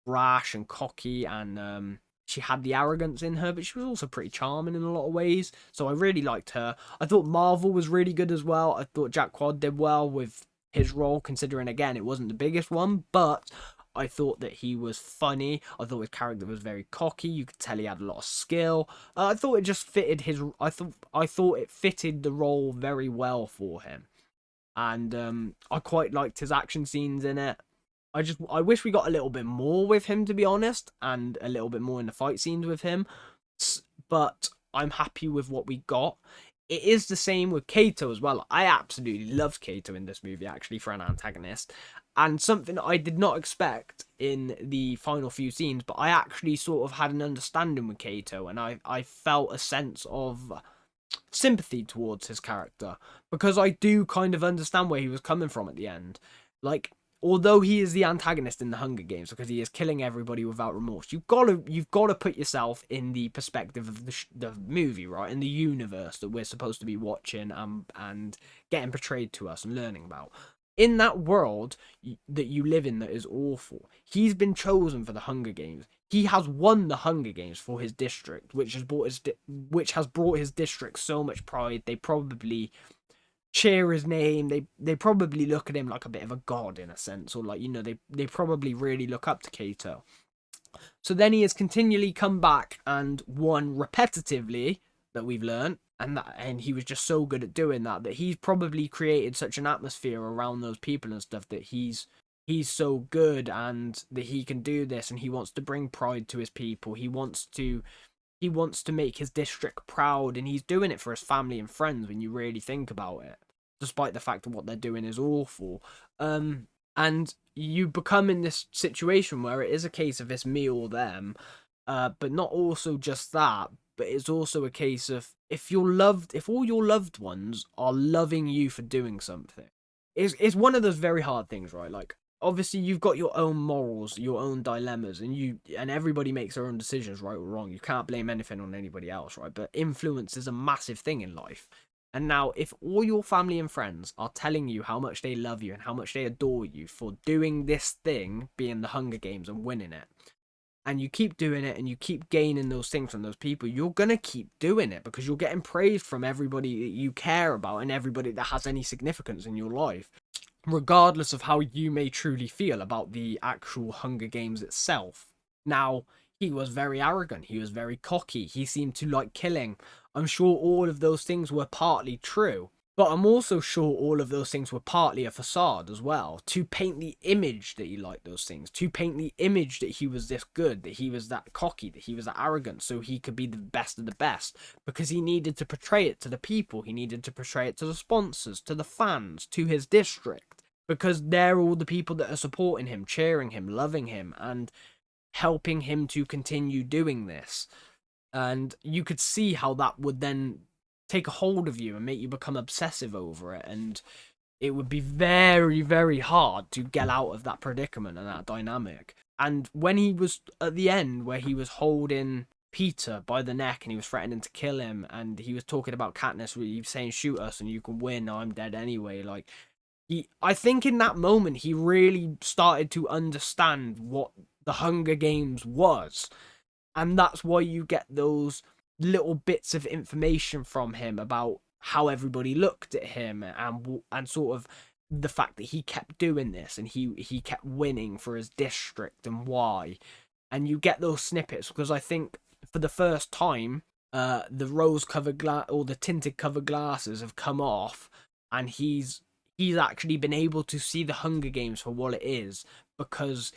brash and cocky, and she had the arrogance in her, but she was also pretty charming in a lot of ways. So I really liked her. I thought Marvel was really good as well. I thought Jack Quad did well with his role, considering again it wasn't the biggest one, but I thought that he was funny. I thought his character was very cocky. You could tell he had a lot of skill. I thought it just fitted his. I thought it fitted the role very well for him, and I quite liked his action scenes in it. I wish we got a little bit more with him, to be honest, and a little bit more in the fight scenes with him. But I'm happy with what we got. It is the same with Kato as well. I absolutely loved Kato in this movie, actually, for an antagonist. And something I did not expect in the final few scenes, but I actually sort of had an understanding with Kato, and I felt a sense of sympathy towards his character, because I do kind of understand where he was coming from at the end. Like, although he is the antagonist in the Hunger Games because he is killing everybody without remorse, you've got to put yourself in the perspective of the movie, right? In the universe that we're supposed to be watching and getting portrayed to us and learning about. In that world that you live in that is awful, he's been chosen for the Hunger Games. He has won the Hunger Games for his district, which has brought his district so much pride. They probably cheer his name. They probably look at him like a bit of a god in a sense, or like, you know, they probably really look up to Kato. So then he has continually come back and won repetitively, that we've learned, and he was just so good at doing that he's probably created such an atmosphere around those people and stuff that he's so good and that he can do this, and he wants to bring pride to his people. He wants to make his district proud, and he's doing it for his family and friends when you really think about it, despite the fact that what they're doing is awful. And you become in this situation where it is a case of it's me or them, but not also just that, but it's also a case of if all your loved ones are loving you for doing something. It's one of those very hard things, right? Like, obviously you've got your own morals, your own dilemmas, and everybody makes their own decisions, right or wrong. You can't blame anything on anybody else, right? But influence is a massive thing in life. And now, if all your family and friends are telling you how much they love you and how much they adore you for doing this thing, being the Hunger Games and winning it, and you keep doing it and you keep gaining those things from those people, you're going to keep doing it because you're getting praise from everybody that you care about and everybody that has any significance in your life, regardless of how you may truly feel about the actual Hunger Games itself. Now, he was very arrogant, he was very cocky, he seemed to like killing. I'm sure all of those things were partly true, but I'm also sure all of those things were partly a facade as well, to paint the image that he liked those things, to paint the image that he was this good, that he was that cocky, that he was that arrogant, so he could be the best of the best, because he needed to portray it to the people, he needed to portray it to the sponsors, to the fans, to his district, because they're all the people that are supporting him, cheering him, loving him, and helping him to continue doing this. And you could see how that would then take a hold of you and make you become obsessive over it, and it would be very, very hard to get out of that predicament and that dynamic. And when he was at the end, where he was holding Peeta by the neck and he was threatening to kill him, and he was talking about Katniss, he was saying, shoot us and you can win, I'm dead anyway, like, I think in that moment he really started to understand what the Hunger Games was, and that's why you get those little bits of information from him about how everybody looked at him, and sort of the fact that he kept doing this and he kept winning for his district and why. And you get those snippets because I think for the first time the rose-colored glass or the tinted covered glasses have come off, and he's actually been able to see the Hunger Games for what it is, because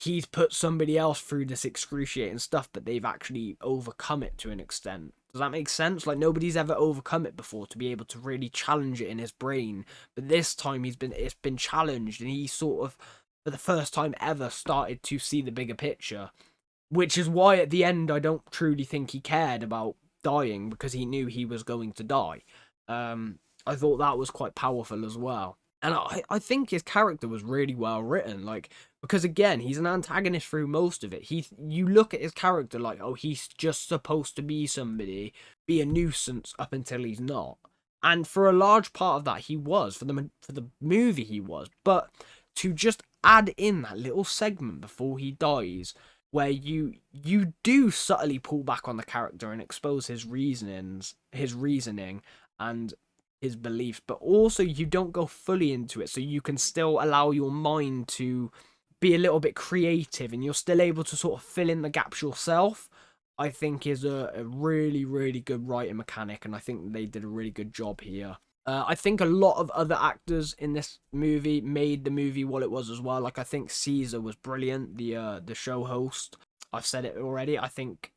he's put somebody else through this excruciating stuff, but they've actually overcome it to an extent. Does that make sense? Like, nobody's ever overcome it before to be able to really challenge it in his brain. But this time it's been challenged, and he sort of, for the first time ever, started to see the bigger picture. Which is why at the end I don't truly think he cared about dying, because he knew he was going to die. I thought that was quite powerful as well. And I think his character was really well written, like, because again, he's an antagonist through most of it. You look at his character like, oh, he's just supposed to be somebody, be a nuisance up until he's not. And for a large part of that, he was. For the movie, he was. But to just add in that little segment before he dies, where you do subtly pull back on the character and expose his reasoning, and his beliefs, but also you don't go fully into it, so you can still allow your mind to be a little bit creative, and you're still able to sort of fill in the gaps yourself. I think is a really, really good writing mechanic, and I think they did a really good job here. I think a lot of other actors in this movie made the movie what it was as well. Like, I think Caesar was brilliant, the show host. I've said it already. I think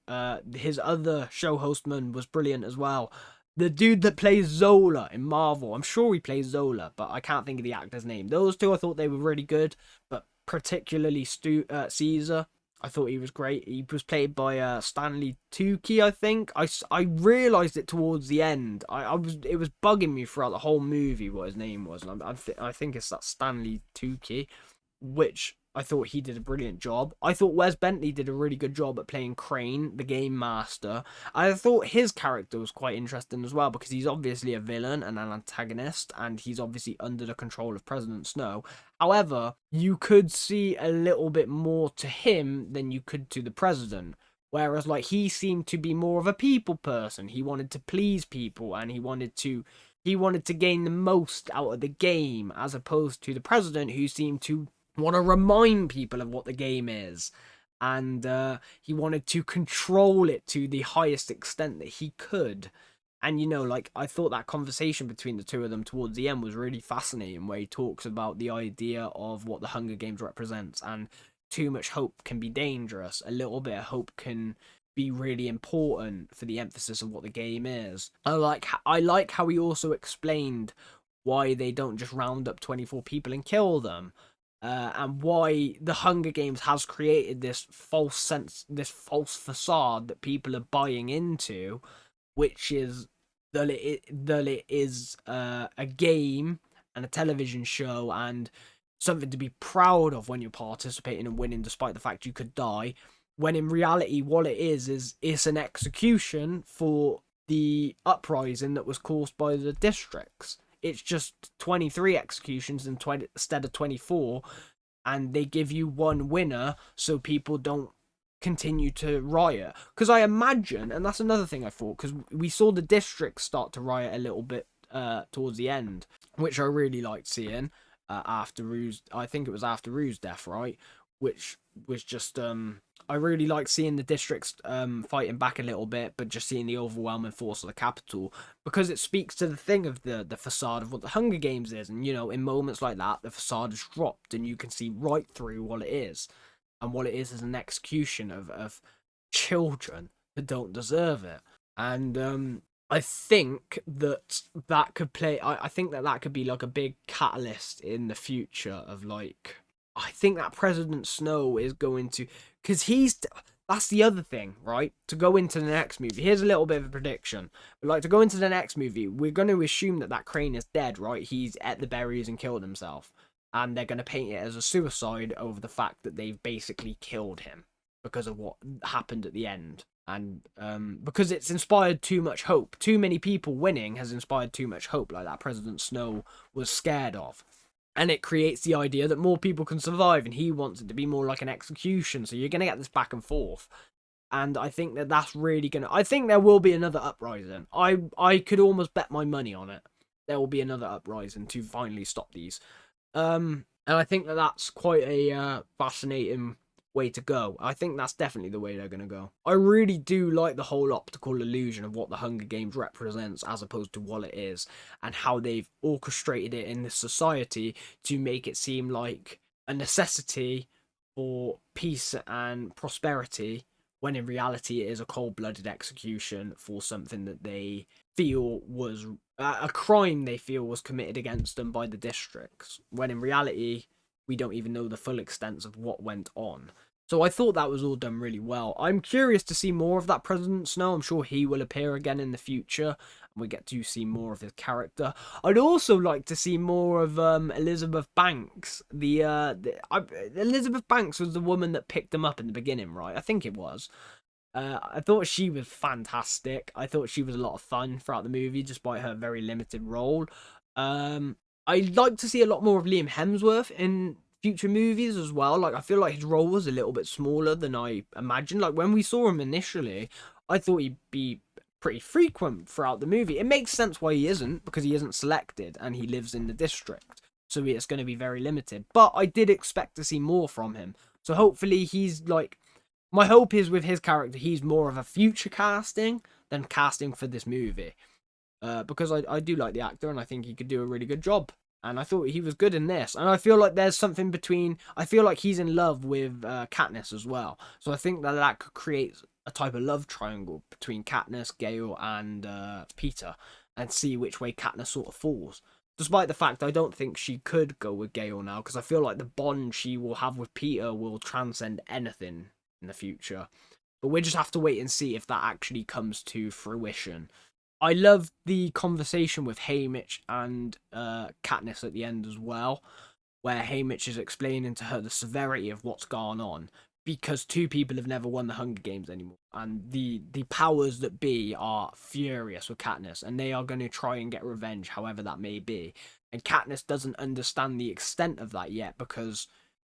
his other show hostman was brilliant as well. The dude that plays Zola in Marvel, I'm sure he plays Zola, but I can't think of the actor's name. Those two, I thought they were really good, but particularly Caesar, I thought he was great. He was played by Stanley Tucci, I think. I realised it towards the end. It was bugging me throughout the whole movie what his name was. And I think it's that Stanley Tucci, which I thought he did a brilliant job. I thought Wes Bentley did a really good job at playing Crane, the game master. I thought his character was quite interesting as well, because he's obviously a villain and an antagonist, and he's obviously under the control of President Snow. However, you could see a little bit more to him than you could to the president. Whereas, like, he seemed to be more of a people person. He wanted to please people, and he wanted to gain the most out of the game, as opposed to the president, who seemed to want to remind people of what the game is, and he wanted to control it to the highest extent that he could. And, you know, like, I thought that conversation between the two of them towards the end was really fascinating, where he talks about the idea of what the Hunger Games represents, and too much hope can be dangerous. A little bit of hope can be really important for the emphasis of what the game is. I like how he also explained why they don't just round up 24 people and kill them. And why the Hunger Games has created this false facade that people are buying into, which is that it is a game and a television show and something to be proud of when you're participating and winning, despite the fact you could die. When in reality, what it is it's an execution for the uprising that was caused by the districts. It's just 23 executions instead of 24, and they give you one winner so people don't continue to riot. Because I imagine, and that's another thing I thought, because we saw the districts start to riot a little bit towards the end, which I really liked seeing after Rue's, I think it was after Rue's death, right? Which was just, I really like seeing the districts fighting back a little bit, but just seeing the overwhelming force of the capital, because it speaks to the thing of the facade of what the Hunger Games is. And, you know, in moments like that, the facade is dropped and you can see right through what it is. And what it is an execution of children that don't deserve it. And I think that could play, I think that could be like a big catalyst in the future of, like, I think that President Snow is going to, because that's the other thing, right? To go into the next movie, here's a little bit of a prediction. But, like, to go into the next movie, we're going to assume that Crane is dead, right? He's ate the berries and killed himself. And they're going to paint it as a suicide over the fact that they've basically killed him because of what happened at the end. And because it's inspired too much hope. Too many people winning has inspired too much hope, like that President Snow was scared of. And it creates the idea that more people can survive, and he wants it to be more like an execution. So you're going to get this back and forth. And I think that's really going to... I think there will be another uprising. I could almost bet my money on it. There will be another uprising to finally stop these. And I think that's quite a fascinating way to go. I think that's definitely the way they're going to go. I really do like the whole optical illusion of what the Hunger Games represents as opposed to what it is, and how they've orchestrated it in this society to make it seem like a necessity for peace and prosperity, when in reality it is a cold-blooded execution for something that they feel was a crime they feel was committed against them by the districts, when in reality we don't even know the full extent of what went on. So I thought that was all done really well. I'm curious to see more of that President Snow. I'm sure he will appear again in the future, and we get to see more of his character. I'd also like to see more of Elizabeth Banks. Elizabeth Banks was the woman that picked him up in the beginning, right? I think it was. I thought she was fantastic. I thought she was a lot of fun throughout the movie, despite her very limited role. I'd like to see a lot more of Liam Hemsworth in future movies as well. Like, I feel like his role was a little bit smaller than I imagined. Like, when we saw him initially, I thought he'd be pretty frequent throughout the movie. It makes sense why he isn't, because he isn't selected and he lives in the district. So it's going to be very limited. But I did expect to see more from him. So hopefully he's like... My hope is with his character, he's more of a future casting than casting for this movie. Because I do like the actor and I think he could do a really good job. And I thought he was good in this. And I feel like there's something between... I feel like he's in love with Katniss as well. So I think that could create a type of love triangle between Katniss, Gale, and Peeta. And see which way Katniss sort of falls. Despite the fact I don't think she could go with Gale now. Because I feel like the bond she will have with Peeta will transcend anything in the future. But we just have to wait and see if that actually comes to fruition. I love the conversation with Haymitch and Katniss at the end as well, where Haymitch is explaining to her the severity of what's gone on, because two people have never won the Hunger Games anymore, and the powers that be are furious with Katniss, and they are going to try and get revenge however that may be. And Katniss doesn't understand the extent of that yet, because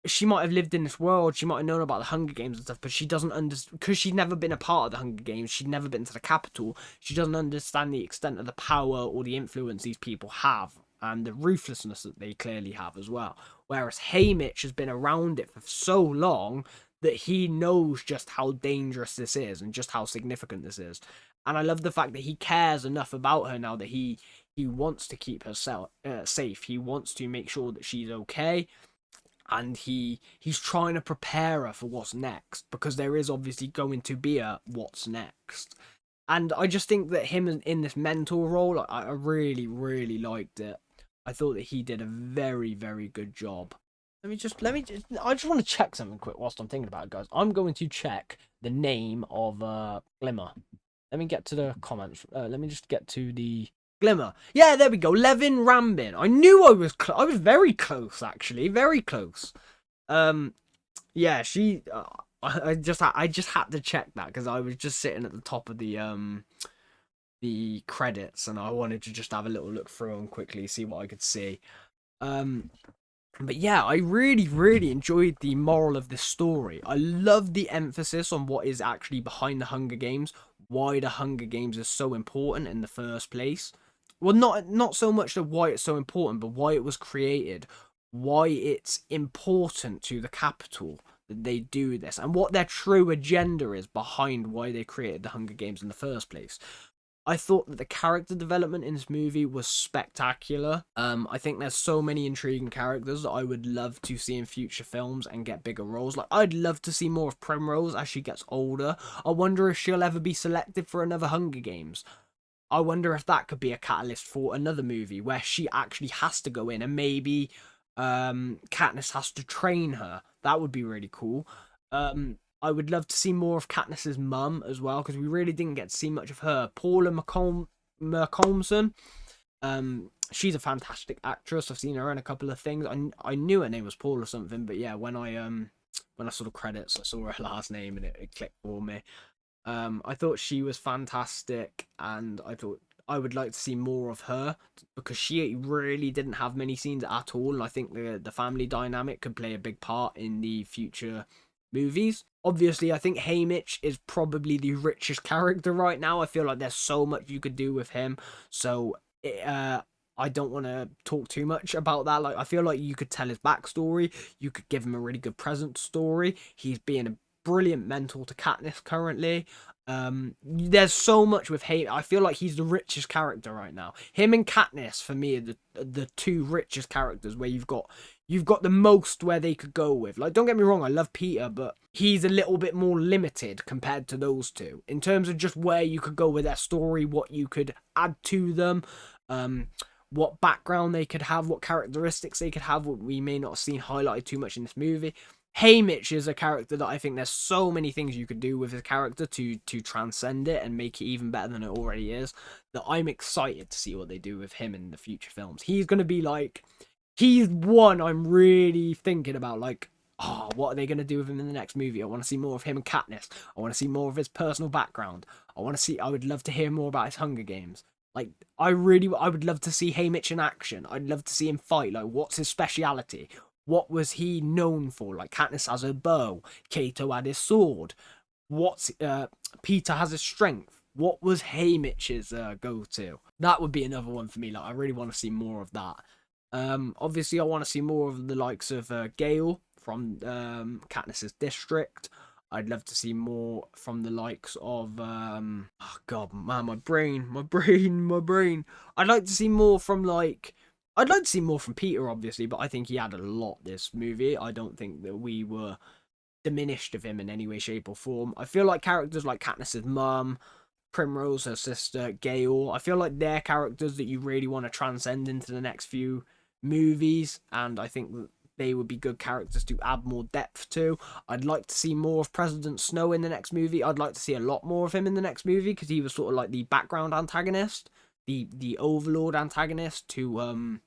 she might have lived in this world, she might have known about the Hunger Games and stuff, but she doesn't understand, because she'd never been a part of the Hunger Games, she'd never been to the capital, she doesn't understand the extent of the power or the influence these people have, and the ruthlessness that they clearly have as well. Whereas Haymitch has been around it for so long that he knows just how dangerous this is, and just how significant this is. And I love the fact that he cares enough about her now that he wants to keep her safe, he wants to make sure that she's okay. And he's trying to prepare her for what's next, because there is obviously going to be a what's next. And I just think that him in this mentor role, I really, really liked it. I thought that he did a very, very good job. I just want to check something quick whilst I'm thinking about it, guys. I'm going to check the name of Glimmer. Let me get to the comments. Let me just get to the... Glimmer. Yeah, there we go. Levin Rambin. I knew I was very close, actually. Very close. Yeah, she... I just had to check that, because I was just sitting at the top of the credits, and I wanted to just have a little look through and quickly see what I could see. But yeah, I really, really enjoyed the moral of this story. I love the emphasis on what is actually behind the Hunger Games, why the Hunger Games is so important in the first place. Well, not so much of why it's so important, but why it was created, why it's important to the capital that they do this, and what their true agenda is behind why they created the Hunger Games in the first place. I thought that the character development in this movie was spectacular. I think there's so many intriguing characters that I would love to see in future films and get bigger roles. Like, I'd love to see more of Primrose as she gets older. I wonder if she'll ever be selected for another Hunger Games. I wonder if that could be a catalyst for another movie where she actually has to go in, and maybe Katniss has to train her. That would be really cool. I would love to see more of Katniss's mum as well, because we really didn't get to see much of her. Paula McCombson. She's a fantastic actress. I've seen her in a couple of things. I knew her name was Paul or something, but yeah, when I saw the credits, I saw her last name and it clicked for me. I thought she was fantastic, and I thought I would like to see more of her, because she really didn't have many scenes at all, and I think the family dynamic could play a big part in the future movies. Obviously, I think Haymitch is probably the richest character right now. I feel like there's so much you could do with him, so I don't want to talk too much about that. Like, I feel like you could tell his backstory, you could give him a really good present story. He's being a brilliant mentor to Katniss currently. There's so much with him. I feel like he's the richest character right now. Him and Katniss, for me, are the two richest characters, where you've got the most where they could go with. Like, don't get me wrong, I love Peeta, but he's a little bit more limited compared to those two in terms of just where you could go with their story, what you could add to them, what background they could have, what characteristics they could have, what we may not have seen highlighted too much in this movie. Haymitch is a character that I think there's so many things you could do with his character to transcend it and make it even better than it already is, that I'm excited to see what they do with him in the future films. He's going to be like, he's one I'm really thinking about. Like, oh, what are they going to do with him in the next movie? I want to see more of him and Katniss. I want to see more of his personal background. I would love to hear more about his Hunger Games. Like, I would love to see Haymitch in action. I'd love to see him fight. Like, what's his speciality? What was he known for? Like, Katniss has her bow. Cato had his sword. Peeta has his strength. What was Haymitch's go-to? That would be another one for me. Like, I really want to see more of that. Obviously, I want to see more of the likes of Gale from Katniss's district. I'd love to see more from the likes of oh god, man, my brain. I'd like to see more from Peter, obviously, but I think he had a lot this movie. I don't think that we were diminished of him in any way, shape, or form. I feel like characters like Katniss's mum, Primrose, her sister, Gale, I feel like they're characters that you really want to transcend into the next few movies, and I think that they would be good characters to add more depth to. I'd like to see more of President Snow in the next movie. I'd like to see a lot more of him in the next movie, because he was sort of like the background antagonist, the overlord antagonist to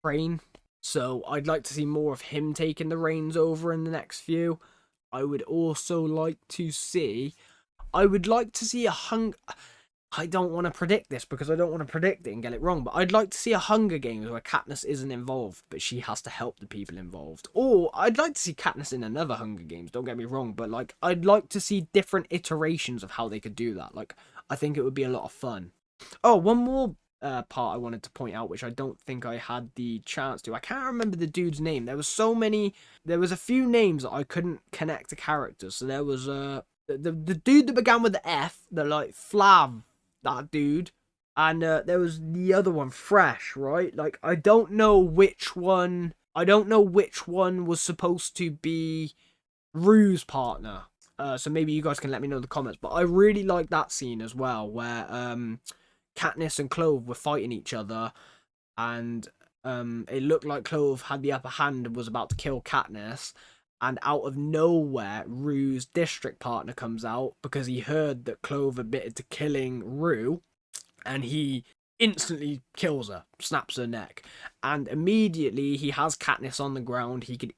Crane. So I'd like to see more of him taking the reins over in the next few. I would also like to see a I don't want to predict this because I don't want to predict it and get it wrong, but I'd like to see a Hunger Games where Katniss isn't involved, but she has to help the people involved. Or I'd like to see Katniss in another Hunger Games, don't get me wrong, but like I'd like to see different iterations of how they could do that. Like, I think it would be a lot of fun. Oh, one more part I wanted to point out, which I don't think I had the chance to. I can't remember the dude's name. There was a few names that I couldn't connect to characters. So there was the dude that began with the F, the like Flav, that dude, and there was the other one, Fresh, right? Like, I don't know which one was supposed to be Rue's partner. So maybe you guys can let me know in the comments. But I really like that scene as well, where Katniss and Clove were fighting each other, and it looked like Clove had the upper hand and was about to kill Katniss. And out of nowhere, Rue's district partner comes out because he heard that Clove admitted to killing Rue, and he instantly kills her, snaps her neck, and immediately he has Katniss on the ground. He could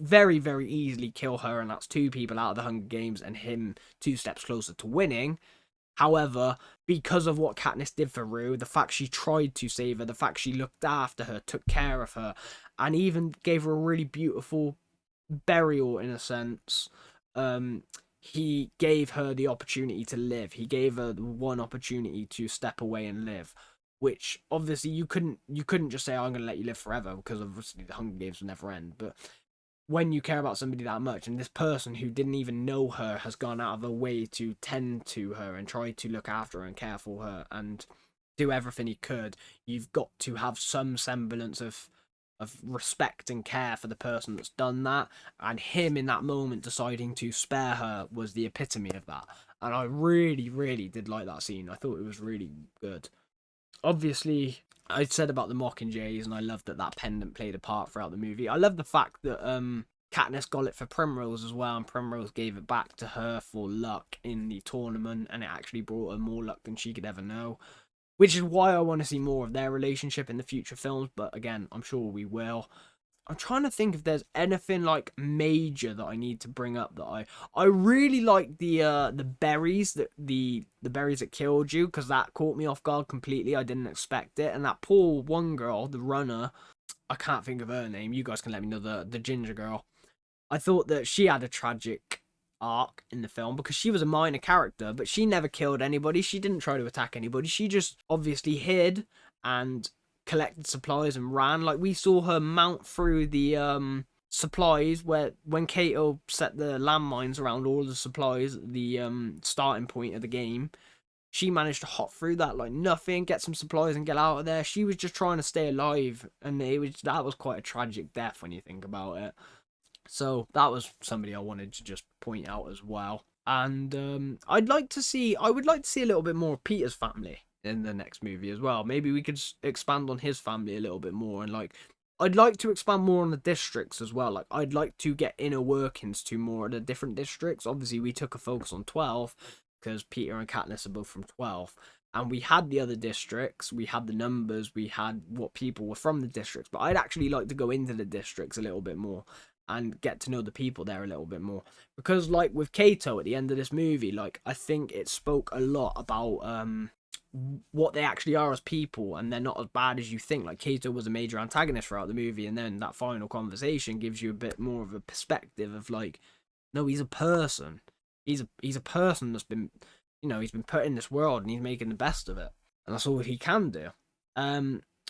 very, very easily kill her, and that's 2 people out of the Hunger Games and him 2 steps closer to winning. However, because of what Katniss did for Rue, the fact she tried to save her, the fact she looked after her, took care of her, and even gave her a really beautiful burial in a sense, he gave her the opportunity to live. He gave her the one opportunity to step away and live, which obviously you couldn't just say, oh, I'm going to let you live forever, because obviously the Hunger Games will never end. But when you care about somebody that much, and this person who didn't even know her has gone out of her way to tend to her and try to look after her and care for her and do everything he could, you've got to have some semblance of respect and care for the person that's done that. And him in that moment deciding to spare her was the epitome of that. And I really, really did like that scene. I thought it was really good. Obviously, I said about the Mockingjays, and I loved that pendant played a part throughout the movie. I love the fact that Katniss got it for Primrose as well, and Primrose gave it back to her for luck in the tournament, and it actually brought her more luck than she could ever know. Which is why I want to see more of their relationship in the future films, but again, I'm sure we will. I'm trying to think if there's anything like major that I need to bring up that I really like the berries the berries that killed you, because that caught me off guard completely. I didn't expect it, and that poor one girl, the runner, I can't think of her name. You guys can let me know, the ginger girl. I thought that she had a tragic arc in the film because she was a minor character, but she never killed anybody. She didn't try to attack anybody. She just obviously hid and collected supplies and ran. Like, we saw her mount through the supplies when Cato set the landmines around all the supplies at the starting point of the game. She managed to hop through that like nothing, get some supplies and get out of there. She was just trying to stay alive, and that was quite a tragic death when you think about it. So that was somebody I wanted to just point out as well. And I would like to see a little bit more of Peter's family in the next movie as well. Maybe we could expand on his family a little bit more, and like I'd like to expand more on the districts as well. Like, I'd like to get inner workings to more of the different districts. Obviously, we took a focus on 12 because Peter and Katniss are both from 12. and we had the other districts, we had the numbers, we had what people were from the districts, but I'd actually like to go into the districts a little bit more and get to know the people there a little bit more, because like with Kato at the end of this movie, like I think it spoke a lot about what they actually are as people, and they're not as bad as you think. Like Kato was a major antagonist throughout the movie, and then that final conversation gives you a bit more of a perspective of like, no, he's a person. He's a person that's been, you know, he's been put in this world and he's making the best of it, and that's all he can do.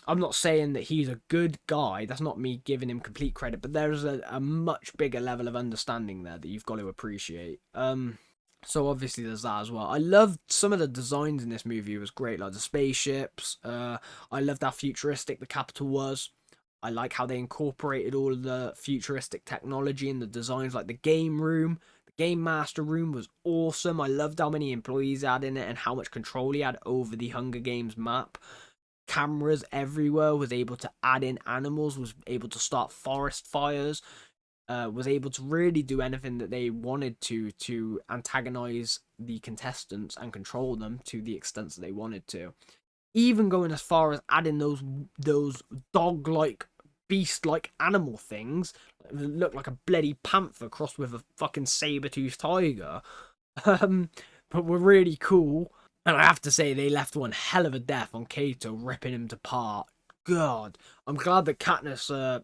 I'm not saying that he's a good guy. That's not me giving him complete credit, but there's a much bigger level of understanding there that you've got to appreciate. So obviously there's that as well. I loved some of the designs in this movie. It was great, like the spaceships. I loved how futuristic the capital was. I like how they incorporated all of the futuristic technology in the designs, like the game room. The game master room was awesome. I loved how many employees he had in it and how much control he had over the Hunger Games map. Cameras everywhere, was able to add in animals, was able to start forest fires, was able to really do anything that they wanted to antagonize the contestants and control them to the extent that they wanted to. Even going as far as adding those dog-like, beast-like animal things that look like a bloody panther crossed with a fucking saber-toothed tiger, but were really cool. And I have to say, they left one hell of a death on Kato, ripping him to part. God, I'm glad that Katniss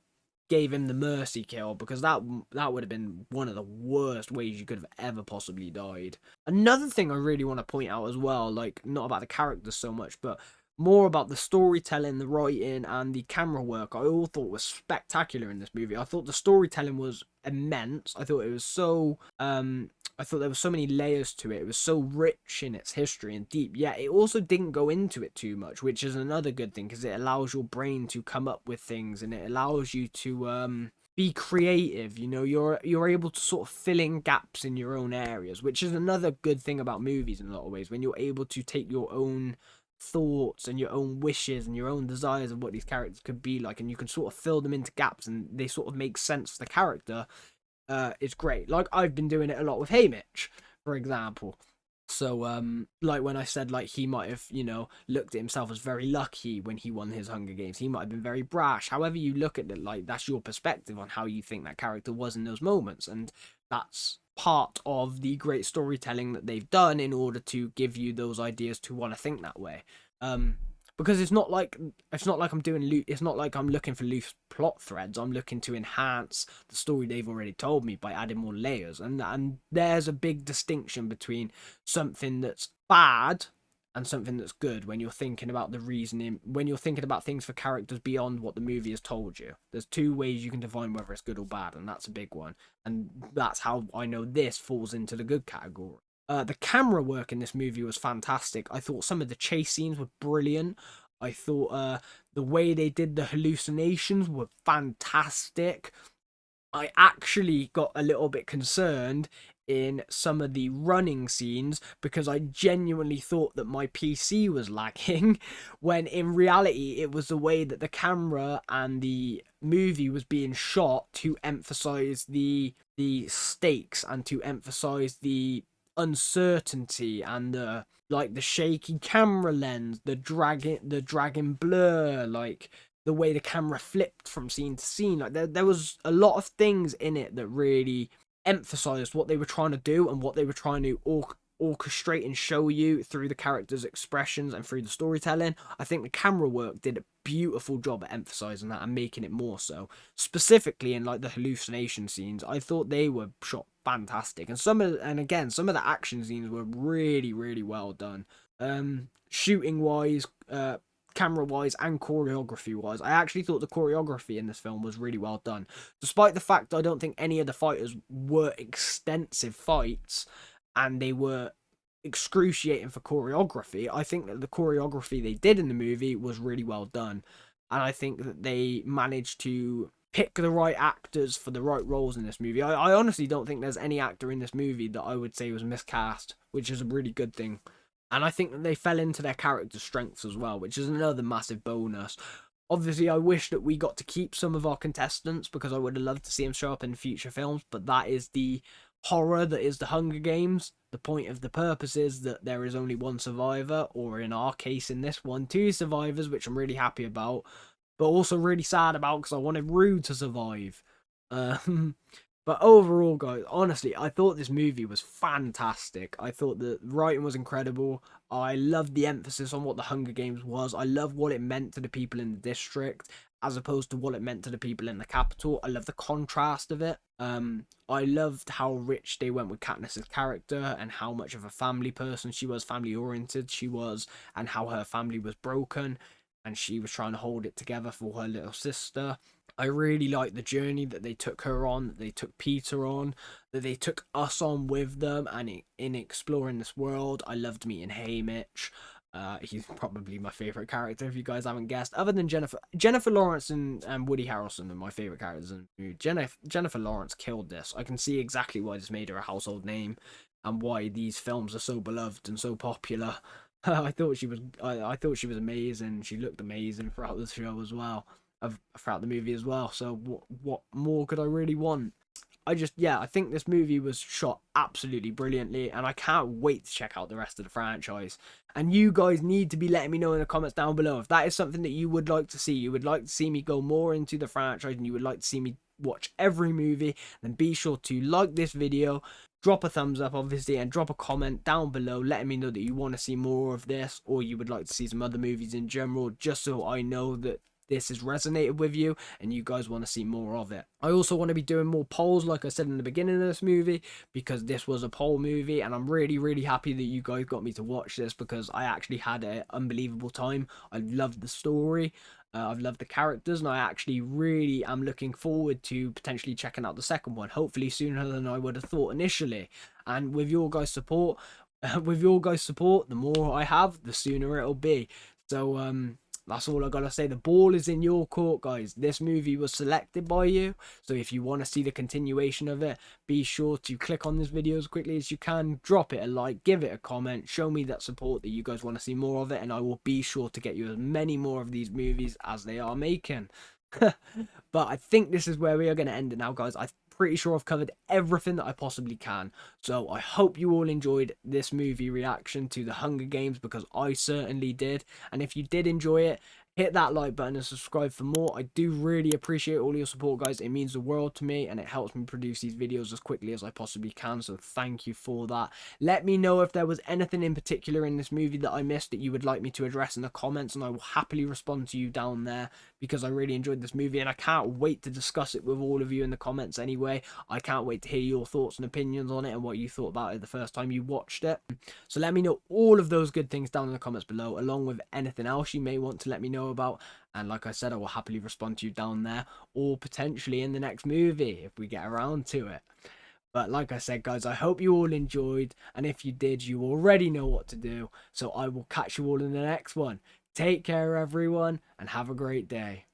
gave him the mercy kill, because that would have been one of the worst ways you could have ever possibly died. Another thing I really want to point out as well, like, not about the characters so much, but more about the storytelling, the writing, and the camera work, I all thought was spectacular in this movie. I thought the storytelling was immense. I thought it was so... I thought there were so many layers to it. It was so rich in its history and deep. Yet it also didn't go into it too much, which is another good thing, because it allows your brain to come up with things, and it allows you to be creative. You know, you're able to sort of fill in gaps in your own areas, which is another good thing about movies in a lot of ways, when you're able to take your own thoughts and your own wishes and your own desires of what these characters could be like, and you can sort of fill them into gaps and they sort of make sense for the character. It's great. Like, I've been doing it a lot with Haymitch, for example. So, like when I said, like, he might have, you know, looked at himself as very lucky when he won his Hunger Games. He might have been very brash. However you look at it, like, that's your perspective on how you think that character was in those moments. And that's part of the great storytelling that they've done in order to give you those ideas to want to think that way. Because it's not like I'm doing it's not like I'm looking for loose plot threads. I'm looking to enhance the story they've already told me by adding more layers. And there's a big distinction between something that's bad and something that's good when you're thinking about the reasoning, when you're thinking about things for characters beyond what the movie has told you. There's two ways you can define whether it's good or bad, and that's a big one. And that's how I know this falls into the good category. The camera work in this movie was fantastic. I thought some of the chase scenes were brilliant. I thought the way they did the hallucinations were fantastic. I actually got a little bit concerned in some of the running scenes, because I genuinely thought that my PC was lagging, when in reality it was the way that the camera and the movie was being shot to emphasize the stakes and to emphasize the uncertainty and the shaky camera lens, the dragging blur, like the way the camera flipped from scene to scene. Like there was a lot of things in it that really emphasized what they were trying to do and what they were trying to orchestrate and show you through the characters' expressions and through the storytelling. I think the camera work did a beautiful job at emphasizing that and making it more so. Specifically in like the hallucination scenes, I thought they were shot fantastic, and some of the action scenes were really, really well done. Shooting wise, camera wise, and choreography wise, I actually thought the choreography in this film was really well done, despite the fact I don't think any of the fighters were extensive fights and they were excruciating for choreography. I think that the choreography they did in the movie was really well done, and I think that they managed to pick the right actors for the right roles in this movie. I honestly don't think there's any actor in this movie that I would say was miscast, which is a really good thing. And I think that they fell into their character strengths as well, which is another massive bonus. Obviously, I wish that we got to keep some of our contestants, because I would have loved to see them show up in future films, but that is the horror that is the Hunger Games. The point of the purpose is that there is only one survivor, or in our case in this one, 2 survivors, which I'm really happy about, but also really sad about because I wanted Rue to survive. But overall, guys, honestly, I thought this movie was fantastic. I thought the writing was incredible. I loved the emphasis on what the Hunger Games was. I love what it meant to the people in the district as opposed to what it meant to the people in the capital. I love the contrast of it. I loved how rich they went with Katniss's character and how much of a family person she was, family oriented she was, and how her family was broken and she was trying to hold it together for her little sister. I really liked the journey that they took her on, that they took Peeta on, that they took us on with them, and in exploring this world. I loved meeting Haymitch. He's probably my favourite character, if you guys haven't guessed. Other than Jennifer Lawrence and Woody Harrelson are my favourite characters. And Jennifer Lawrence killed this. I can see exactly why this made her a household name and why these films are so beloved and so popular. I thought she was amazing. She looked amazing throughout the show as well, throughout the movie as well. So what more could I really want? I think this movie was shot absolutely brilliantly, and I can't wait to check out the rest of the franchise. And you guys need to be letting me know in the comments down below if that is something that you would like to see. You would like to see me go more into the franchise, and you would like to see me watch every movie. Then be sure to like this video, drop a thumbs up obviously, and drop a comment down below letting me know that you want to see more of this, or you would like to see some other movies in general, just so I know that this has resonated with you and you guys want to see more of it. I also want to be doing more polls, like I said in the beginning of this movie, because this was a poll movie, and I'm really happy that you guys got me to watch this because I actually had an unbelievable time. I loved the story. I've loved the characters, and I actually really am looking forward to potentially checking out the second one, hopefully sooner than I would have thought initially. And with your guys' support, the more I have, the sooner it'll be. So that's all I gotta say. The ball is in your court, guys. This movie was selected by you, so if you want to see the continuation of it, be sure to click on this video as quickly as you can, drop it a like, give it a comment, show me that support that you guys want to see more of it, and I will be sure to get you as many more of these movies as they are making. But I think this is where we are going to end it now, guys. I'm pretty sure I've covered everything that I possibly can. So I hope you all enjoyed this movie reaction to the Hunger Games, because I certainly did. And if you did enjoy it, hit that like button and subscribe for more. I do really appreciate all your support, guys. It means the world to me, and it helps me produce these videos as quickly as I possibly can, so thank you for that. Let me know if there was anything in particular in this movie that I missed that you would like me to address in the comments, and I will happily respond to you down there, because I really enjoyed this movie and I can't wait to discuss it with all of you in the comments anyway. I can't wait to hear your thoughts and opinions on it and what you thought about it the first time you watched it. So let me know all of those good things down in the comments below, along with anything else you may want to let me know about. And like I said, I will happily respond to you down there, or potentially in the next movie if we get around to it. But like I said, guys, I hope you all enjoyed, and if you did, you already know what to do. So I will catch you all in the next one. Take care, everyone, and have a great day.